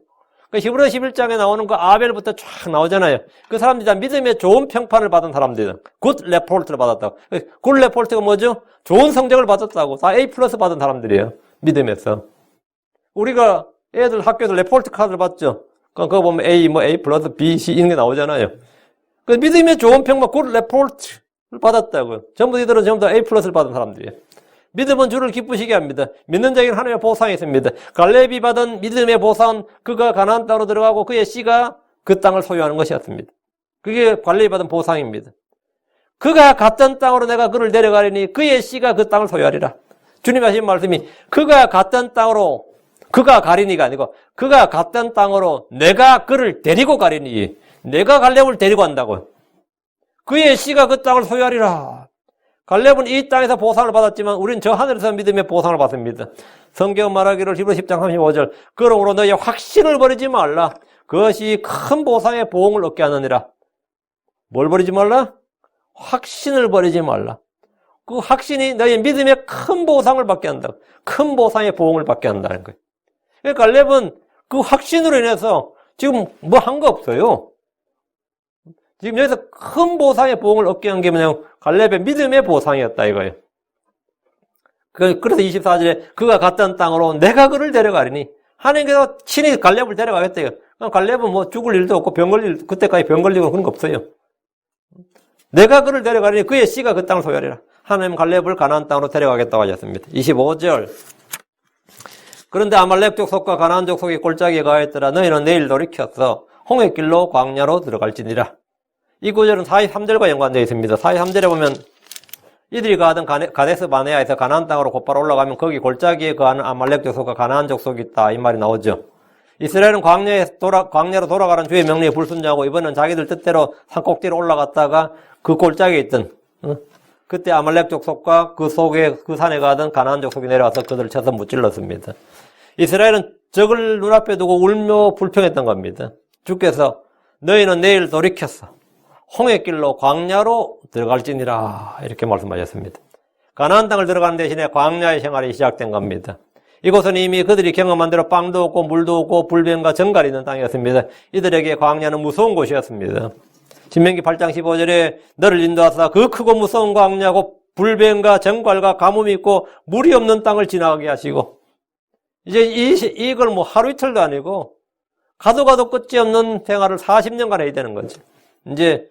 히브리서 11장에 나오는 그 아벨부터 쫙 나오잖아요. 그 사람들이 다 믿음의 좋은 평판을 받은 사람들이다. 굿 레포트를 받았다고. 굿 레포트가 뭐죠? 좋은 성적을 받았다고. 다 A 플러스 받은 사람들이에요. 믿음에서. 우리가 애들 학교에서 레포트 카드를 받죠. 그거 보면 A, A 플러스, B, C 이런 게 나오잖아요. 그 믿음의 좋은 평판, 굿 레포트를 받았다고요. 이들은 전부 다 A 플러스를 받은 사람들이에요. 믿음은 주를 기쁘시게 합니다. 믿는 자에게는 하나님의 보상이 있습니다. 갈렙이 받은 믿음의 보상, 그가 가나안 땅으로 들어가고 그의 씨가 그 땅을 소유하는 것이었습니다. 그게 갈렙이 받은 보상입니다. 그가 갔던 땅으로 내가 그를 데려가리니 그의 씨가 그 땅을 소유하리라. 주님이 하신 말씀이 그가 갔던 땅으로 그가 가리니가 아니고 그가 갔던 땅으로 내가 그를 데리고 가리니 내가 갈렙을 데리고 간다고요. 그의 씨가 그 땅을 소유하리라. 갈렙은 이 땅에서 보상을 받았지만 우리는 저 하늘에서 믿음의 보상을 받습니다. 성경 말하기를 히브리서 10장 35절 그러므로 너희 확신을 버리지 말라. 그것이 큰 보상의 보응을 얻게 하느니라. 뭘 버리지 말라? 확신을 버리지 말라. 그 확신이 너희 믿음의 큰 보상을 받게 한다. 큰 보상의 보응을 받게 한다는 거예요. 그러니까 갈렙은 그 확신으로 인해서 지금 뭐 한 거 없어요. 지금 여기서 큰 보상의 보응을 얻게 한 게 뭐냐면 갈렙의 믿음의 보상이었다 이거예요. 그래서 24절에 그가 갔던 땅으로 내가 그를 데려가리니 하나님께서 친히 갈렙을 데려가겠대요. 갈렙은 뭐 죽을 일도 없고 병 걸릴 일, 그때까지 병 걸리고 그런 거 없어요. 내가 그를 데려가리니 그의 씨가 그 땅을 소유하리라. 하나님은 갈렙을 가나안 땅으로 데려가겠다고 하셨습니다. 25절 그런데 아말렉 족속과 가나안 족속이 골짜기에 가했더라. 너희는 내일 돌이켜서 홍해길로 광야로 들어갈지니라. 이 구절은 43절과 연관되어 있습니다. 43절에 보면 이들이 가던 가데스 바네아에서 가나안 땅으로 곧바로 올라가면 거기 골짜기에 거하는 아말렉 족속과 가나안 족속이 있다. 이 말이 나오죠. 이스라엘은 광야로 돌아가는 주의 명령에 불순종하고 이번엔 자기들 뜻대로 산꼭대기로 올라갔다가 그 골짜기에 있던 그때 아말렉 족속과 그 속에 그 산에 가던 가나안 족속이 내려와서 그들을 쳐서 무찔렀습니다. 이스라엘은 적을 눈앞에 두고 울며 불평했던 겁니다. 주께서 너희는 내일 돌이켰어. 홍해길로 광야로 들어갈지니라 이렇게 말씀하셨습니다. 가나안 땅을 들어가는 대신에 광야의 생활이 시작된 겁니다. 이곳은 이미 그들이 경험한 대로 빵도 없고 물도 없고 불뱀과 정갈이 있는 땅이었습니다. 이들에게 광야는 무서운 곳이었습니다. 신명기 8장 15절에 너를 인도하사 그 크고 무서운 광야고 불뱀과 정갈과 가뭄이 있고 물이 없는 땅을 지나가게 하시고, 이제 이걸 뭐 하루 이틀도 아니고 가도 끝이 없는 생활을 40년간 해야 되는 거죠. 이제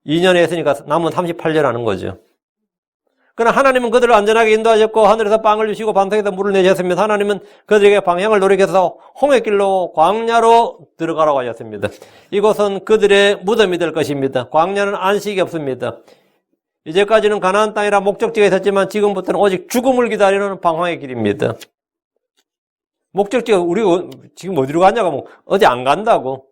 2년 했으니까 남은 38년 하는 거죠. 그러나 하나님은 그들을 안전하게 인도하셨고 하늘에서 빵을 주시고 반석에서 물을 내셨습니다. 하나님은 그들에게 방향을 돌이켜서 홍해길로 광야로 들어가라고 하셨습니다. 이곳은 그들의 무덤이 될 것입니다. 광야는 안식이 없습니다. 이제까지는 가나안 땅이라 목적지가 있었지만 지금부터는 오직 죽음을 기다리는 방황의 길입니다. 목적지가 우리가 지금 어디로 갔냐고 하면 어디 안 간다고.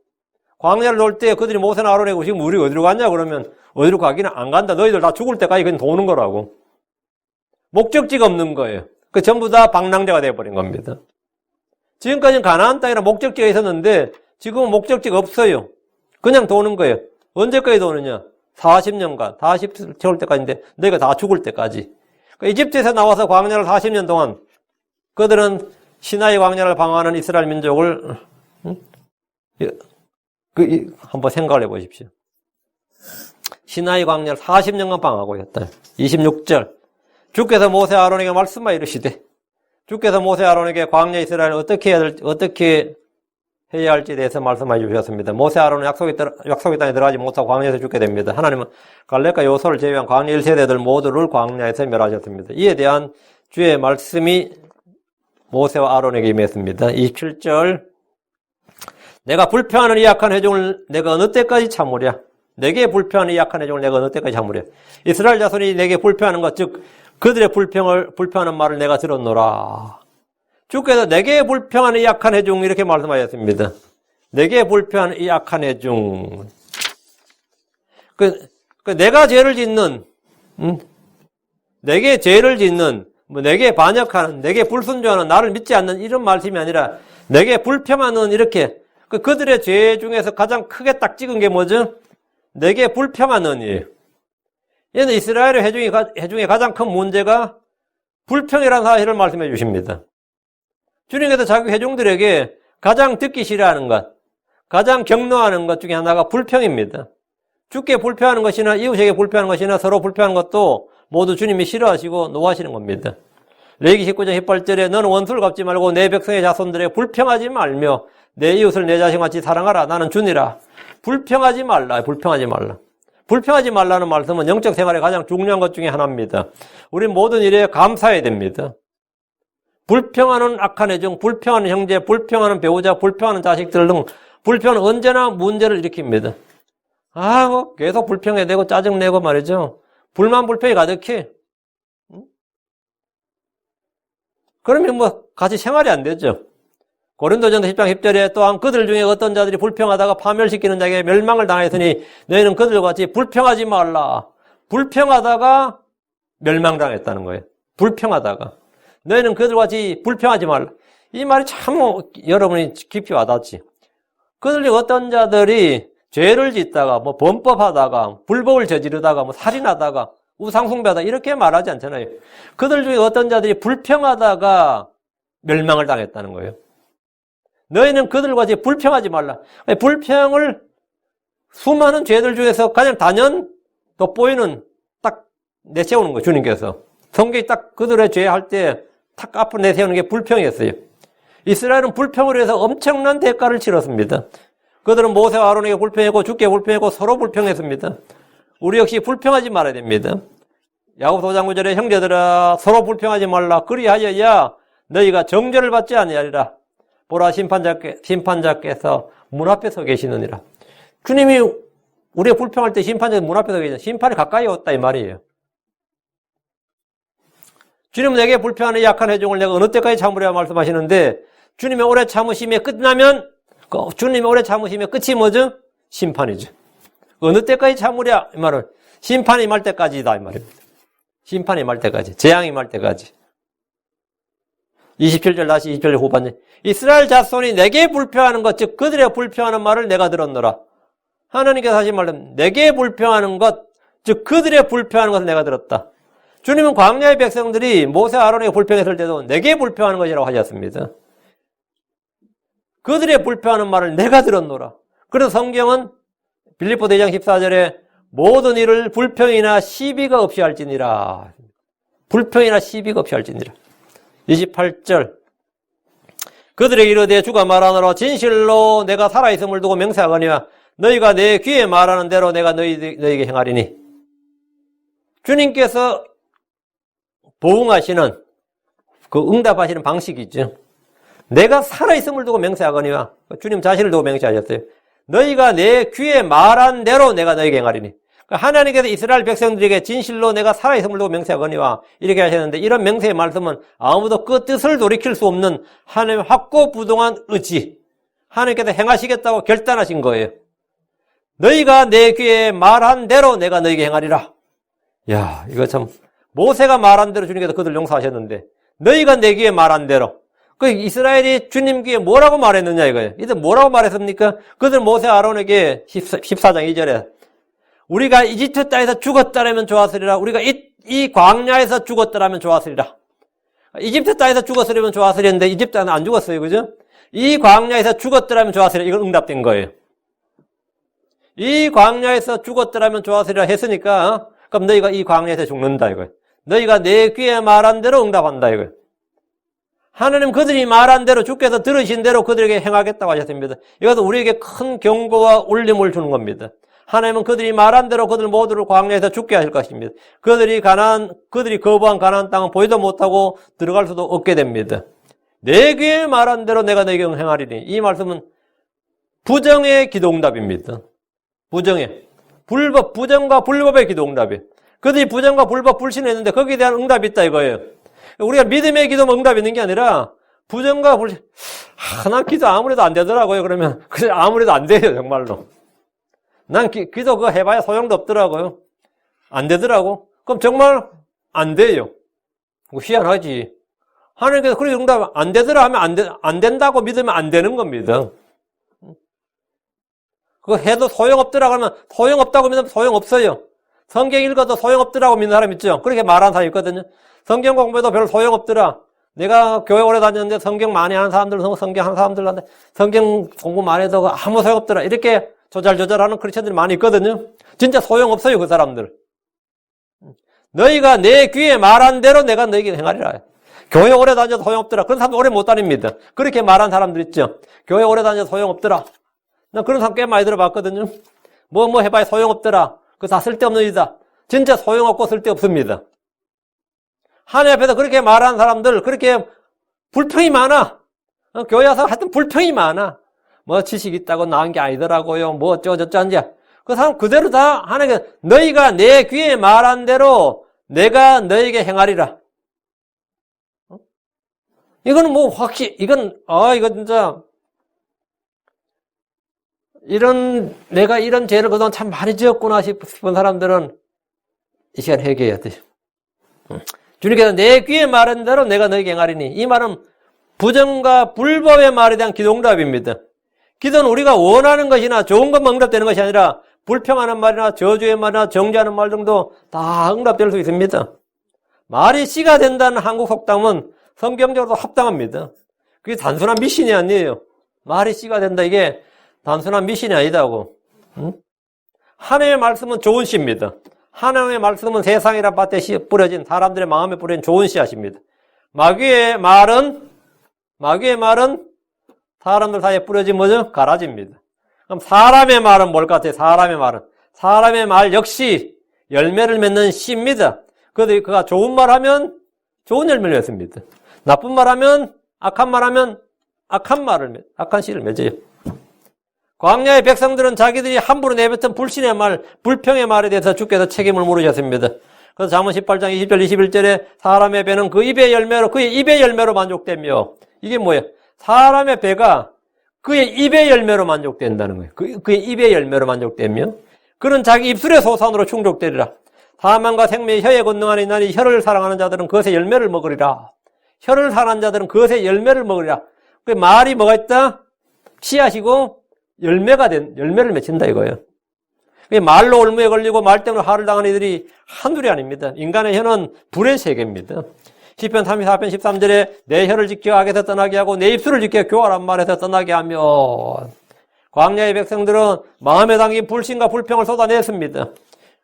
광야를 돌 때 그들이 모세나 아론에게 지금 우리 어디로 갔냐 그러면 어디로 가기는 안 간다. 너희들 다 죽을 때까지 그냥 도는 거라고. 목적지가 없는 거예요. 그 전부 다 방랑자가 되어버린 겁니다. 지금까지는 가나안 땅이라 목적지가 있었는데 지금은 목적지가 없어요. 그냥 도는 거예요. 언제까지 도느냐? 40년간, 40 채울 때까지인데 너희가 다 죽을 때까지. 그러니까 이집트에서 나와서 광야를 40년 동안 그들은 시나이 광야를 방황하는 이스라엘 민족을 한번 생각을 해보십시오. 시나이 광야를 40년간 방황하고 있었다. 26절 주께서 모세 아론에게 말씀하여 이르시되, 주께서 모세 아론에게 광야 이스라엘을 어떻게 해야 할지에 대해서 말씀해 주셨습니다. 모세 아론은 약속의 땅에 들어가지 못하고 광야에서 죽게 됩니다. 하나님은 갈렙과 요소를 제외한 광야 1세대들 모두를 광야에서 멸하셨습니다. 이에 대한 주의 말씀이 모세와 아론에게 임했습니다. 27절 내가 불평하는 이 악한 회중을 내가 어느 때까지 참으랴? 내게 불평하는 이 악한 회중을 내가 어느 때까지 참으랴? 이스라엘 자손이 내게 불평하는 것, 즉 그들의 불평하는 말을 내가 들었노라. 주께서 내게 불평하는 이 악한 회중 이렇게 말씀하셨습니다. 내게 불평하는 이 악한 회중. 내가 죄를 짓는, 내게 죄를 짓는, 내게 반역하는, 내게 불순종하는, 나를 믿지 않는 이런 말씀이 아니라 내게 불평하는 이렇게 그들의 죄 중에서 가장 크게 딱 찍은 게 뭐죠? 내게 불평하는 이에요. 얘는 이스라엘의 회중의 가장 큰 문제가 불평이라는 사실을 말씀해 주십니다. 주님께서 자기 회중들에게 가장 듣기 싫어하는 것, 가장 격노하는 것 중에 하나가 불평입니다. 주께 불평하는 것이나 이웃에게 불평하는 것이나 서로 불평하는 것도 모두 주님이 싫어하시고 노하시는 겁니다. 레위기 19장 18절에 너는 원수를 갚지 말고 내 백성의 자손들에게 불평하지 말며 내 이웃을 내 자신같이 사랑하라. 나는 주니라. 불평하지 말라. 불평하지 말라. 불평하지 말라는 말씀은 영적 생활의 가장 중요한 것 중에 하나입니다. 우린 모든 일에 감사해야 됩니다. 불평하는 악한 애정, 불평하는 형제, 불평하는 배우자, 불평하는 자식들 등 불평은 언제나 문제를 일으킵니다. 계속 불평해야 되고 짜증내고 말이죠. 불만 불평이 가득해. 그러면 같이 생활이 안 되죠. 고린도전서 10장 10절에 또한 그들 중에 어떤 자들이 불평하다가 파멸시키는 자에게 멸망을 당했으니 너희는 그들과 같이 불평하지 말라. 불평하다가 멸망당했다는 거예요. 불평하다가. 너희는 그들과 같이 불평하지 말라. 이 말이 참 여러분이 깊이 와닿지. 그들 중에 어떤 자들이 죄를 짓다가 범법하다가 불법을 저지르다가 살인하다가 우상숭배하다 이렇게 말하지 않잖아요. 그들 중에 어떤 자들이 불평하다가 멸망을 당했다는 거예요. 너희는 그들과 같이 불평하지 말라. 불평을 수많은 죄들 중에서 가장 단연 돋보이는 딱 내세우는 거예요. 주님께서. 성경이 딱 그들의 죄할 때 탁 앞으로 내세우는 게 불평이었어요. 이스라엘은 불평으로 해서 엄청난 대가를 치렀습니다. 그들은 모세와 아론에게 불평했고 주께 불평했고 서로 불평했습니다. 우리 역시 불평하지 말아야 됩니다. 야고보서 5장 9절에 형제들아 서로 불평하지 말라. 그리하여야 너희가 정죄를 받지 아니하리라. 보라 심판자께서 문 앞에 서 계시느니라. 주님이 우리가 불평할 때 심판자가 문 앞에 서 계시는 심판이 가까이 왔다 이 말이에요. 주님은 내게 불평하는 이 약한 회중을 내가 어느 때까지 참으랴 말씀하시는데 주님의 오래 참으심이 끝나면 주님의 오래 참으심의 끝이 뭐죠? 심판이죠. 어느 때까지 참으랴 이 말은 심판이 임할 때까지다 이 말입니다. 심판이 임할 때까지, 재앙이 임할 때까지. 27절 다시 20절 후반에 이스라엘 자손이 내게 불평하는 것, 즉 그들의 불평하는 말을 내가 들었노라. 하나님께서 하신 말씀, 내게 불평하는 것, 즉 그들의 불평하는 것을 내가 들었다. 주님은 광야의 백성들이 모세 아론에게 불평했을 때도 내게 불평하는 것이라고 하셨습니다. 그들의 불평하는 말을 내가 들었노라. 그래서 성경은 빌립보서 2장 14절에 모든 일을 불평이나 시비가 없이 할지니라. 불평이나 시비가 없이 할지니라. 28절 그들에게 이르되 주가 말하노라 진실로 내가 살아있음을 두고 맹세하거니와 너희가 내 귀에 말하는 대로 내가 너희에게 행하리니. 주님께서 보응하시는 그 응답하시는 방식이죠. 내가 살아있음을 두고 맹세하거니와 주님 자신을 두고 맹세하셨어요. 너희가 내 귀에 말한 대로 내가 너희에게 행하리니. 하나님께서 이스라엘 백성들에게 진실로 내가 살아있음을 두고 맹세하거니와 이렇게 하셨는데 이런 맹세의 말씀은 아무도 그 뜻을 돌이킬 수 없는 하나님의 확고부동한 의지, 하나님께서 행하시겠다고 결단하신 거예요. 너희가 내 귀에 말한 대로 내가 너희에게 행하리라. 야, 이거 참 모세가 말한 대로 주님께서 그들 용서하셨는데 너희가 내 귀에 말한 대로. 그 이스라엘이 주님 귀에 뭐라고 말했느냐 이거예요. 이들 뭐라고 말했습니까? 그들 모세 아론에게 14장 2절에 우리가 이집트 땅에서 죽었다라면 좋았으리라. 우리가 이 광야에서 죽었다라면 좋았으리라. 이집트 땅에서 죽었으려면 좋았으리는데 이집트 땅은 안 죽었어요. 그죠? 이 광야에서 죽었다라면 좋았으리라. 이건 응답된 거예요. 이 광야에서 죽었다라면 좋았으리라 했으니까 그럼 너희가 이 광야에서 죽는다 이거예요. 너희가 내 귀에 말한 대로 응답한다 이거예요. 하나님 그들이 말한 대로 주께서 들으신 대로 그들에게 행하겠다고 하셨습니다. 이것은 우리에게 큰 경고와 울림을 주는 겁니다. 하나님은 그들이 말한 대로 그들 모두를 광야에서 죽게 하실 것입니다. 그들이 거부한 가나안 땅은 보지도 못하고 들어갈 수도 없게 됩니다. 내 귀에 말한 대로 내가 너에게 행하리니. 이 말씀은 부정의 기도응답입니다. 부정과 불법의 기도응답이에요. 그들이 부정과 불법 불신을 했는데 거기에 대한 응답이 있다 이거예요. 우리가 믿음의 기도면 응답이 있는 게 아니라 부정과 불신, 난 기도 아무래도 안 되더라고요. 그러면 아무래도 안 돼요 정말로. 난 기도 그거 해봐야 소용도 없더라고요. 안 되더라고. 그럼 정말 안 돼요. 희한하지. 하나님께서 그렇게 응답 안 되더라 하면 안 된다고 믿으면 안 되는 겁니다. 그거 해도 소용없더라 그러면 소용없다고 믿으면 소용없어요. 성경 읽어도 소용없더라고 믿는 사람 있죠. 그렇게 말하는 사람 있거든요. 성경 공부해도 별로 소용없더라. 내가 교회 오래 다녔는데 성경 많이 하는 사람들은 성경 하는 사람들한테 성경 공부 많이 해도 아무 소용없더라. 이렇게 조잘조잘하는 크리스천들이 많이 있거든요. 진짜 소용없어요 그 사람들. 너희가 내 귀에 말한 대로 내가 너희에게 행하리라. 교회 오래 다녀도 소용없더라. 그런 사람들 오래 못 다닙니다. 그렇게 말하는 사람들 있죠. 교회 오래 다녀도 소용없더라. 나 그런 사람 꽤 많이 들어봤거든요. 뭐 해봐야 소용없더라. 그거 다 쓸데없는 일이다. 진짜 소용없고 쓸데없습니다. 하나님 앞에서 그렇게 말하는 사람들, 그렇게 불평이 많아. 교회 와서 하여튼 불평이 많아. 뭐 지식 있다고 나은 게 아니더라고요. 뭐 어쩌고저쩌는지. 그 사람 그대로 다 하나님께 너희가 내 귀에 말한 대로 내가 너희에게 행하리라. 이거는 뭐 확실히, 이거 진짜 내가 이런 죄를 그동안 참 많이 지었구나 싶은 사람들은 이 시간 회개해야 돼요. 주님께서 내 귀에 말한 대로 내가 너희에게 행하리니. 이 말은 부정과 불법의 말에 대한 기도응답입니다. 기도는 우리가 원하는 것이나 좋은 것만 응답되는 것이 아니라 불평하는 말이나 저주의 말이나 정죄하는 말 등도 다 응답될 수 있습니다. 말이 씨가 된다는 한국 속담은 성경적으로도 합당합니다. 그게 단순한 미신이 아니에요. 말이 씨가 된다 이게 단순한 미신이 아니다고. 하나님의 말씀은 좋은 씨입니다. 하나님의 말씀은 세상이란 밭에 뿌려진 사람들의 마음에 뿌려진 좋은 씨앗입니다. 마귀의 말은 사람들 사이에 뿌려진 뭐죠? 가라지입니다. 그럼 사람의 말은 뭘 같아요? 사람의 말 역시 열매를 맺는 씨입니다. 그가 좋은 말 하면 좋은 열매를 맺습니다. 나쁜 말 하면, 악한 말 하면 악한 씨를 맺어요. 광야의 백성들은 자기들이 함부로 내뱉은 불신의 말, 불평의 말에 대해서 주께서 책임을 물으셨습니다. 그래서 잠언 18장 20절 21절에 사람의 배는 그의 입의 열매로 만족되며, 이게 뭐예요? 사람의 배가 그의 입의 열매로 만족된다는 거예요. 그의 입의 열매로 만족되며 그는 자기 입술의 소산으로 충족되리라. 사망과 생명의 혀에 권능하니 나니 혀를 사랑하는 자들은 그것의 열매를 먹으리라. 혀를 사랑하는 자들은 그것의 열매를 먹으리라. 그 말이 뭐가 있다? 씨앗이고 열매를 맺힌다 이거예요. 말로 올무에 걸리고 말 때문에 화를 당하는 이들이 한둘이 아닙니다. 인간의 혀는 불의 세계입니다. 시편 34편 13절에 내 혀를 지켜 악에서 떠나게 하고 내 입술을 지켜 교활한 말에서 떠나게 하며, 광야의 백성들은 마음에 담긴 불신과 불평을 쏟아냈습니다.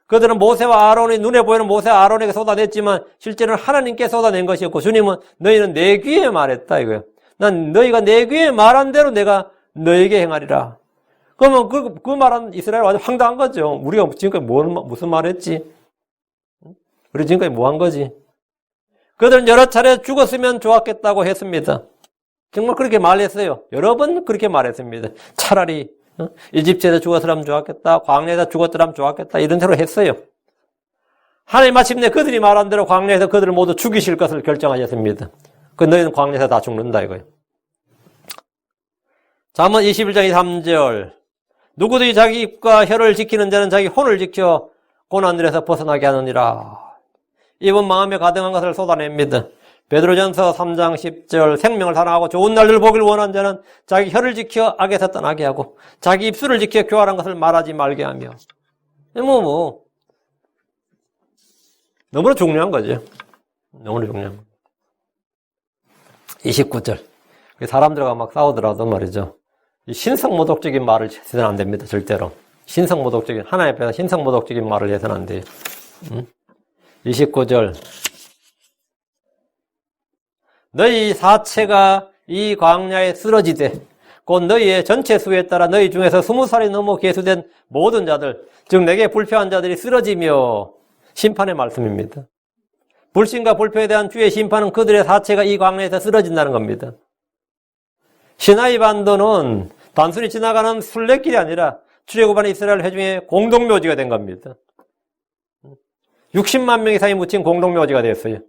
그들은 모세와 아론이 눈에 보이는 모세와 아론에게 쏟아냈지만 실제로는 하나님께 쏟아낸 것이었고, 주님은 너희는 내 귀에 말했다 이거예요. 난 너희가 내 귀에 말한 대로 내가 너에게 행하리라. 그러면 그 말은 이스라엘 아주 황당한 거죠. 우리가 지금까지 무슨 말 했지? 우리 지금까지 뭐 한 거지? 그들은 여러 차례 죽었으면 좋았겠다고 했습니다. 정말 그렇게 말했어요. 여러 번 그렇게 말했습니다. 차라리 이집트에서 죽었더라면 좋았겠다, 광야에서 죽었더라면 좋았겠다, 이런 대로 했어요. 하나님 마침내 그들이 말한 대로 광야에서 그들을 모두 죽이실 것을 결정하셨습니다. 그 너희는 광야에서 다 죽는다 이거예요. 잠언 21장 3절, 누구든지 자기 입과 혀를 지키는 자는 자기 혼을 지켜 고난들에서 벗어나게 하느니라. 입은 마음에 가득한 것을 쏟아냅니다. 베드로전서 3장 10절, 생명을 사랑하고 좋은 날들을 보길 원하는 자는 자기 혀를 지켜 악에서 떠나게 하고 자기 입술을 지켜 교활한 것을 말하지 말게 하며. 너무나 중요한 거죠. 너무나 중요한 거. 29절, 사람들과 막 싸우더라도 말이죠, 신성모독적인 말을 해서는 안 됩니다. 절대로. 신성모독적인, 하나님 앞에서 신성모독적인 말을 해서는 안 돼요. 29절, 너희 사체가 이 광야에 쓰러지되 곧 너희의 전체 수에 따라 너희 중에서 20살이 넘어 계수된 모든 자들, 즉 내게 불평한 자들이 쓰러지며. 심판의 말씀입니다. 불신과 불평에 대한 주의 심판은 그들의 사체가 이 광야에서 쓰러진다는 겁니다. 시나이 반도는 단순히 지나가는 순례길이 아니라 출애굽하는 이스라엘 회중의 공동묘지가 된 겁니다. 60만 명 이상이 묻힌 공동묘지가 됐어요.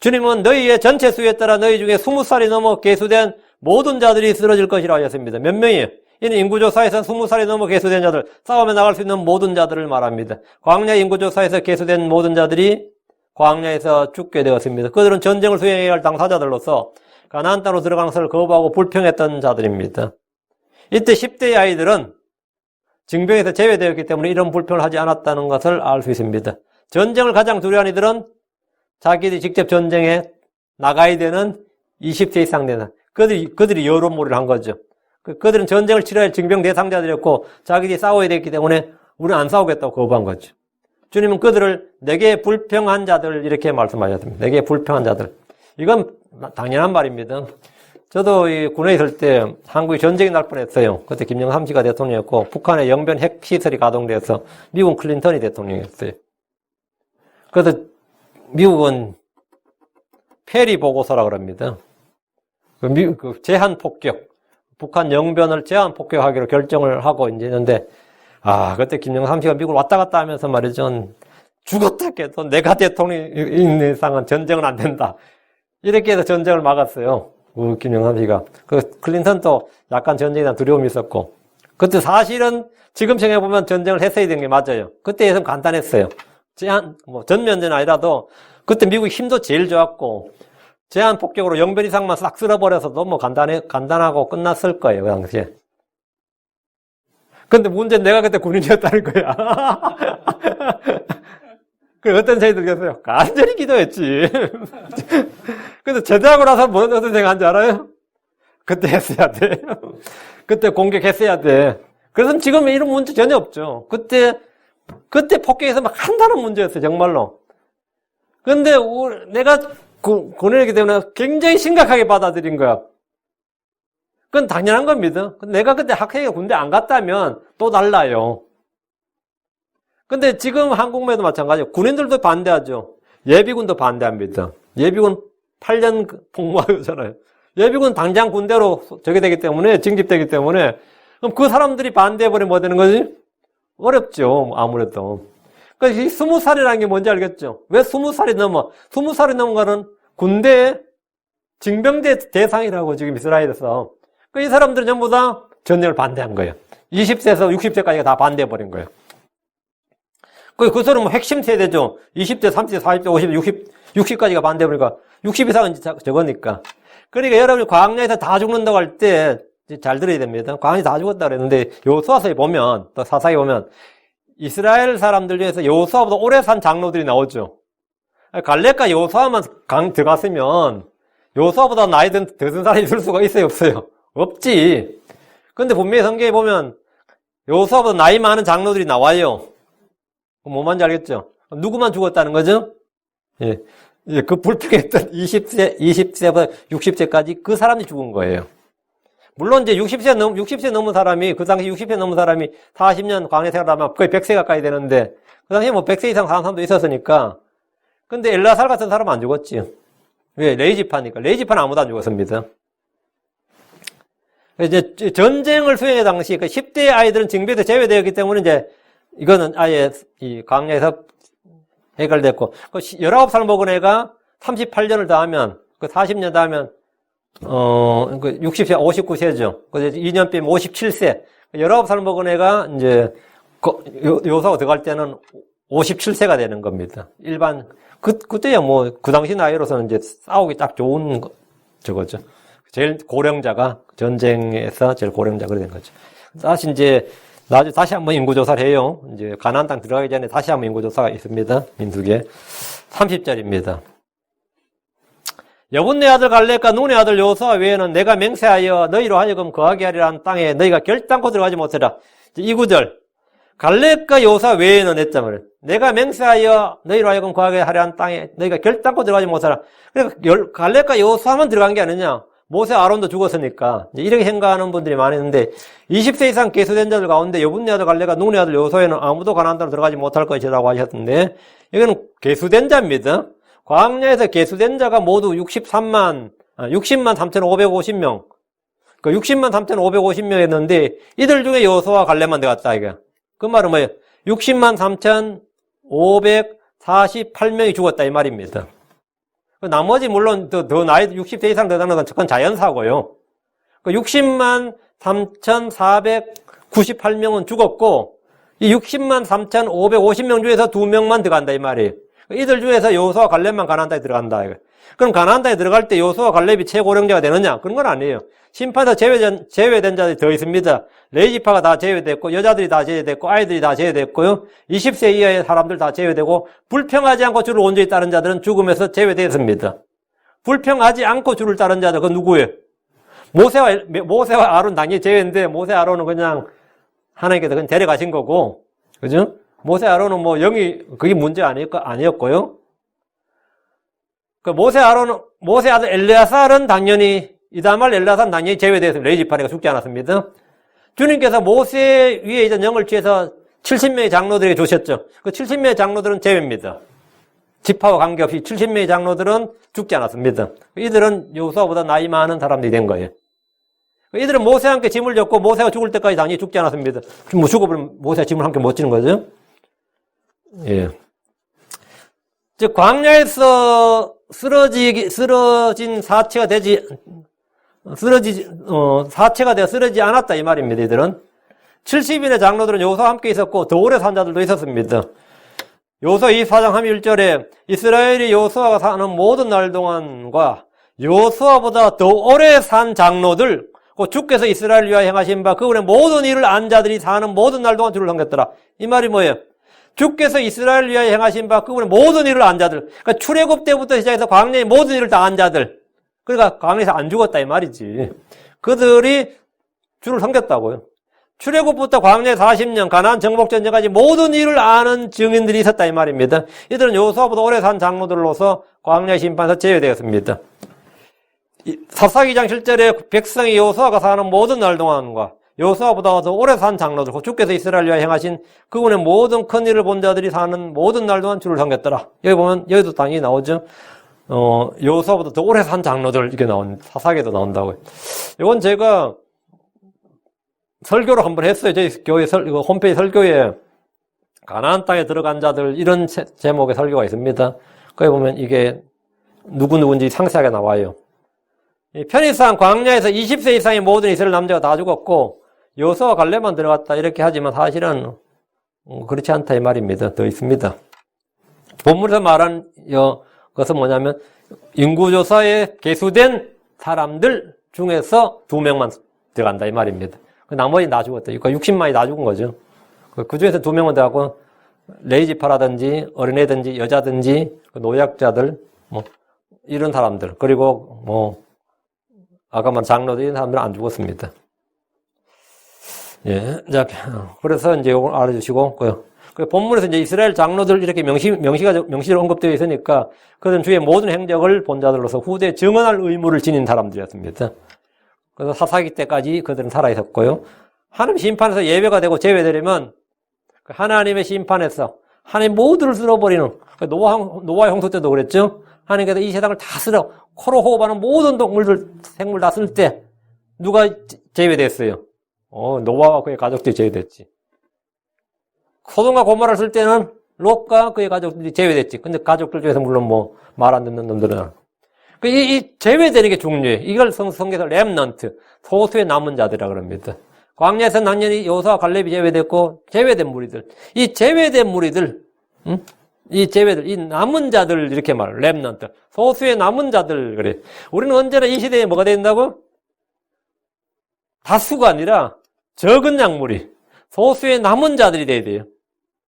주님은 너희의 전체 수에 따라 너희 중에 20살이 넘어 계수된 모든 자들이 쓰러질 것이라고 하셨습니다. 몇 명이에요? 이는 인구조사에서 20살이 넘어 계수된 자들, 싸움에 나갈 수 있는 모든 자들을 말합니다. 광야 인구조사에서 계수된 모든 자들이 광야에서 죽게 되었습니다. 그들은 전쟁을 수행해야 할 당사자들로서 가나안 땅으로 들어가는 것을 거부하고 불평했던 자들입니다. 이때 10대의 아이들은 징병에서 제외되었기 때문에 이런 불평을 하지 않았다는 것을 알 수 있습니다. 전쟁을 가장 두려워하는 이들은 자기들이 직접 전쟁에 나가야 되는 20세 이상 되는 그들이 여론몰이를 한 거죠. 그들은 전쟁을 치러야 할 징병 대상자들이었고 자기들이 싸워야 됐기 때문에 우리는 안 싸우겠다고 거부한 거죠. 주님은 그들을 내게 불평한 자들 이렇게 말씀하셨습니다. 내게 불평한 자들. 이건 당연한 말입니다. 저도 이 군에 있을 때 한국이 전쟁이 날 뻔했어요. 그때 김영삼 씨가 대통령이었고 북한의 영변 핵시설이 가동돼서 미국 클린턴이 대통령이었어요. 그래서 미국은 페리 보고서라고 합니다. 그 제한 폭격, 북한 영변을 제한 폭격하기로 결정을 하고 이제 했는데, 그때 김영삼 씨가 미국을 왔다 갔다 하면서 말이죠, 죽었다 해도 내가 대통령인 이상은 전쟁은 안 된다. 이렇게 해서 전쟁을 막았어요. 김영삼 씨가. 클린턴도 약간 전쟁에 대한 두려움이 있었고, 그때 사실은 지금 생각해보면 전쟁을 했어야 되는 게 맞아요. 그때에서는 간단했어요. 전면전 아니라도 그때 미국 힘도 제일 좋았고 제한 폭격으로 영변 이상만 싹 쓸어버려서도 간단하고 끝났을 거예요, 그 당시에. 근데 문제는 내가 그때 군인이었다는 거야. 그래, 어떤 생각이 들겠어요? 간절히 기도했지. 근데 제대하고 나서 어떤 생각한지 알아요? 그때 했어야 돼. 그때 공격했어야 돼. 그래서 지금 이런 문제 전혀 없죠. 그때 폭격에서 막 한다는 문제였어요, 정말로. 근데 내가 군인이기 때문에 굉장히 심각하게 받아들인 거야. 그건 당연한 겁니다. 내가 그때 학생이 군대 안 갔다면 또 달라요. 근데 지금 한국에도 마찬가지예요. 군인들도 반대하죠. 예비군도 반대합니다. 예비군 8년 복무하잖아요. 예비군 당장 군대로 저게 되기 때문에, 징집되기 때문에, 그럼 그 사람들이 반대해버리면 뭐 되는 거지? 어렵죠, 아무래도. 그러니까 이 20살이라는 게 뭔지 알겠죠? 왜 20살이 넘어? 20살이 넘은 거는 군대의 징병대 대상이라고 지금 이스라엘에서. 이 사람들은 전부 다 전쟁을 반대한 거예요. 20세에서 60세까지가 다 반대해버린 거예요. 그 사람은 뭐 핵심 세대죠. 20대, 30대, 40대, 50대, 60까지가 반대해버리니까 60 이상은 저거니까. 그러니까 여러분이 광야에서 다 죽는다고 할 때 잘 들어야 됩니다. 광야에 다 죽었다 그랬는데 여호수아서에 보면, 또 사사기 보면 이스라엘 사람들 중에서 여호수아보다 오래 산 장로들이 나오죠. 갈렙과 여호수아만 들어갔으면 여호수아보다 나이 더 든 사람이 있을 수가 있어요, 없어요? 없지. 근데 분명히 성경에 보면 여호수아보다 나이 많은 장로들이 나와요. 뭔 말인지 알겠죠? 누구만 죽었다는 거죠? 예. 그 불평했던 20세부터 60세까지 그 사람이 죽은 거예요. 물론 이제 60세 넘은 사람이, 그 당시 60세 넘은 사람이 40년 광야 생활하면 거의 100세 가까이 되는데, 그 당시에 뭐 100세 이상 사는 사람도 있었으니까. 근데 엘라살 같은 사람은 안 죽었지. 왜? 레이지파니까. 레이지파는 아무도 안 죽었습니다. 이제 전쟁을 수행의 당시, 그 10대 아이들은 징배에서 제외되었기 때문에 이제 이거는 아예 이 광야에서 해결됐고, 그 19살 먹은 애가 38년을 더하면, 그 40년 더하면, 그 60세, 59세죠. 그래서 2년 빼면 57세. 19살 먹은 애가 이제, 요사가 들어갈 때는 57세가 되는 겁니다. 일반, 그때야 뭐, 그 당시 나이로서는 이제 싸우기 딱 좋은 저거죠. 제일 고령자가, 전쟁에서 제일 고령자가 그렇게 된 거죠. 다시 이제, 다시 한번 인구조사를 해요. 이제, 가나안 땅 들어가기 전에 다시 한번 인구조사가 있습니다. 민수기에. 30절입니다. 여분네 아들 갈렙과 눈의 아들 여호수아 외에는 내가 맹세하여 너희로 하여금 거하게 하리라는 땅에 너희가 결단코 들어가지 못해라. 이 구절. 갈렙과 여호수아 외에는 했단 말이에요. 내가 맹세하여 너희로 하여금 거하게 하리라는 땅에 너희가 결단코 들어가지 못해라. 그러니까 갈렙과 여호수아만 들어간 게 아니냐. 모세 아론도 죽었으니까 이렇게 생각하는 분들이 많이 있는데 20세 이상 계수된 자들 가운데 여분네 아들 갈렙과 눈의 아들 여호수아에는 아무도 가나안 땅으로 들어가지 못할 것이라고 하셨는데 여기는 계수된 자입니다. 광야에서 계수된 자가 모두 60만 3,550명. 그 60만 3,550명이었는데 이들 중에 여호수아와 갈렙만 들어갔다 이게. 그 말은 뭐예요? 60만 3,548명이 죽었다 이 말입니다. 나머지 물론 더 나이 60세 이상 되다는 건 그건 자연사고요. 60만 3,498명은 죽었고 이 60만 3,550명 중에서 2명만 들어간다 이 말이에요. 이들 중에서 여호수아와 갈렙만 가나안 땅에 들어간다. 그럼 가나안 땅에 들어갈 때 여호수아와 갈렙이 최고령자가 되느냐? 그런 건 아니에요. 심판에서 제외된 자들이 더 있습니다. 레이지파가 다 제외됐고 여자들이 다 제외됐고 아이들이 다 제외됐고요. 20세 이하의 사람들 다 제외되고 불평하지 않고 주를 온전히 따른 자들은 죽음에서 제외됐습니다. 불평하지 않고 주를 따른 자들 그건 누구예요? 모세와 아론 당연히 제외인데 모세 아론은 그냥 하나님께서 그냥 데려가신 거고, 그죠? 모세 아론은 뭐 영이 그게 문제 아니었고요. 그 모세 아들 엘레아살은 당연히 이다말 엘레아살은 당연히 제외되었습니다. 레이지파니가 죽지 않았습니다. 주님께서 모세 위에 이제 영을 취해서 70명의 장로들에게 주셨죠. 그 70명의 장로들은 제외입니다. 지파와 관계없이 70명의 장로들은 죽지 않았습니다. 이들은 여호수아보다 나이 많은 사람들이 된 거예요. 이들은 모세와 함께 짐을 졌고 모세가 죽을 때까지 당연히 죽지 않았습니다. 뭐 죽어버리면 모세가 짐을 함께 못 지는 거죠. 예. 즉, 광야에서 사체가 되어 쓰러지지 않았다, 이 말입니다, 이들은. 70인의 장로들은 여호수아와 함께 있었고, 더 오래 산 자들도 있었습니다. 여호수아 24장 31절에 이스라엘이 여호수아가 사는 모든 날 동안과 여호수아보다 더 오래 산 장로들, 주께서 이스라엘을 위하여 행하신 바 그분의 모든 일을 안 자들이 사는 모든 날 동안 주를 섬겼더라. 이 말이 뭐예요? 주께서 이스라엘을 위하여 행하신 바 그분의 모든 일을 안 자들. 그러니까 출애굽 때부터 시작해서 광야의 모든 일을 다 안 자들. 그러니까 광야에서 안 죽었다 이 말이지. 그들이 주를 섬겼다고요. 출애굽부터 광야에 40년 가나안 정복 전쟁까지 모든 일을 아는 증인들이 있었다 이 말입니다. 이들은 여호수아보다 오래 산 장로들로서 광야의 심판에서 제외되었습니다. 사사기 2장 7절에 백성이 여호수아가 사는 모든 날 동안과 여호수아보다 더 오래 산 장로들, 주께서 이스라엘 위하여 행하신 그분의 모든 큰 일을 본 자들이 사는 모든 날 동안 주를 섬겼더라. 여기 보면 여기도 당연히 나오죠. 여호수아보다 더 오래 산 장로들 이렇게 사사기에도 나온다고요. 이건 제가 설교로 한번 했어요. 저희 교회 홈페이지 설교에 가나안 땅에 들어간 자들 이런 제목의 설교가 있습니다. 거기 보면 이게 누구누구인지 상세하게 나와요. 편의상 광야에서 20세 이상의 모든 이스라엘 남자가 다 죽었고 여호수아와 갈렙만 들어갔다 이렇게 하지만 사실은 그렇지 않다 이 말입니다. 더 있습니다. 본문에서 말한 것은 뭐냐면 인구조사에 계수된 사람들 중에서 2명만 들어간다 이 말입니다. 나머지 다 죽었다. 그러니까 60만이 다 죽은 거죠. 그 중에서 2명은 들어가고 레이지파라든지 어린애든지 여자든지 노약자들 뭐 이런 사람들 그리고 뭐 아까 말한 장로들 이런 사람들은 안 죽었습니다. 예, 자 그래서 이제 이걸 알아주시고 그 본문에서 이제 이스라엘 장로들 이렇게 명시로 언급되어 있으니까 그들은 주의 모든 행적을 본 자들로서 후대에 증언할 의무를 지닌 사람들이었습니다. 그래서 사사기 때까지 그들은 살아 있었고요. 하나님 심판에서 예외가 되고 제외되려면 하나님의 심판에서 하나님 모두를 쓸어버리는 노아의 홍수 때도 그랬죠. 하나님께서 이 세상을 다 쓸어 코로 호흡하는 모든 동물들 생물 다 쓸 때 누가 제외됐어요? 노아와 그의 가족들이 제외됐지. 소돔과 고모라를 쓸 때는 롯과 그의 가족들이 제외됐지. 근데 가족들 중에서 물론 뭐 말 안 듣는 놈들은 이 제외되는 게 중요해. 이걸 성경에서 렘넌트 소수의 남은 자들이라 그럽니다. 광야에서 난년이 여호수아와 갈렙이 제외됐고 제외된 무리들. 이 제외된 무리들, 이 제외들, 이 남은 자들 이렇게 말해. 렘넌트 소수의 남은 자들 그래. 우리는 언제나 이 시대에 뭐가 된다고? 다수가 아니라 적은 양 무리. 소수의 남은 자들이 돼야 돼요.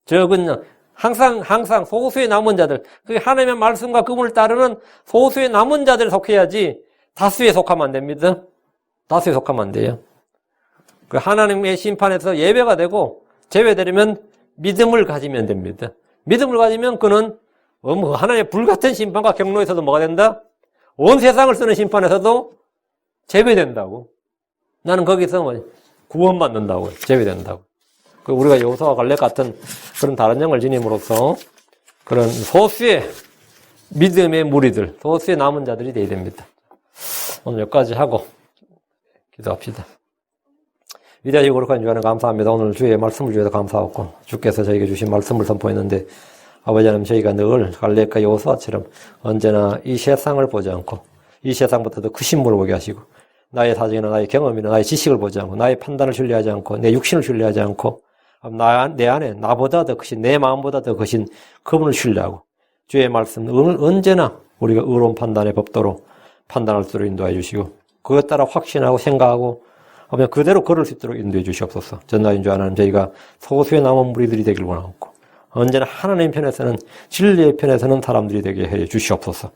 적은 양. 항상 소수의 남은 자들. 그 하나님의 말씀과 그분을 따르는 소수의 남은 자들에 속해야지 다수에 속하면 안 됩니다. 다수에 속하면 안 돼요. 그 하나님의 심판에서 예배가 되고 제외되려면 믿음을 가지면 됩니다. 믿음을 가지면 그는 하나님의 불같은 심판과 경로에서도 뭐가 된다? 온 세상을 쓰는 심판에서도 제외된다고. 나는 거기서 구원받는다고. 제외된다고. 우리가 여호수아와 갈렙 같은 그런 다른 영을 지님으로써 그런 소수의 믿음의 무리들, 소수의 남은 자들이 되어야 됩니다. 오늘 여기까지 하고 기도합시다. 위대하시고 거룩한 주님 감사합니다. 오늘 주의 말씀을 주셔서 감사하고 주께서 저에게 주신 말씀을 선포했는데 아버지 하나님 저희가 늘 갈렙과 여호수아처럼 언제나 이 세상을 보지 않고 이 세상보다 더 크신 분을 보게 하시고 나의 사정이나 나의 경험이나 나의 지식을 보지 않고 나의 판단을 신뢰하지 않고 내 육신을 신뢰하지 않고 내 안에 나보다 더 크신 내 마음보다 더 크신 그분을 신뢰하고 주의 말씀은 언제나 우리가 의로운 판단의 법도로 판단할 수 있도록 인도해 주시고 그것 따라 확신하고 생각하고 그대로 걸을 수 있도록 인도해 주시옵소서. 전나인 줄 아는 저희가 소수의 남은 무리들이 되길 원하옵고 언제나 하나님 편에서는 진리의 편에서는 사람들이 되게 해 주시옵소서.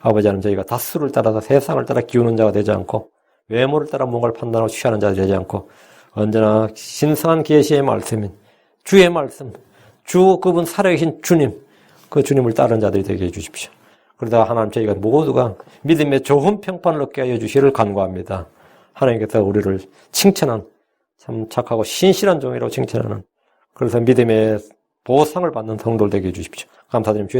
아버지 하나님 저희가 다수를 따라서 세상을 따라 기우는 자가 되지 않고 외모를 따라 뭔가를 판단하고 취하는 자가 되지 않고 언제나 신성한 계시의 말씀인 주의 말씀, 그분 살아계신 주님, 그 주님을 따르는 자들이 되게 해주십시오. 그러다가 하나님 저희가 모두가 믿음의 좋은 평판을 얻게 하여 주시기를 간구합니다. 하나님께서 우리를 칭찬한 참 착하고 신실한 종이라고 칭찬하는 그래서 믿음의 보상을 받는 성도들 되게 해주십시오. 감사드립니다.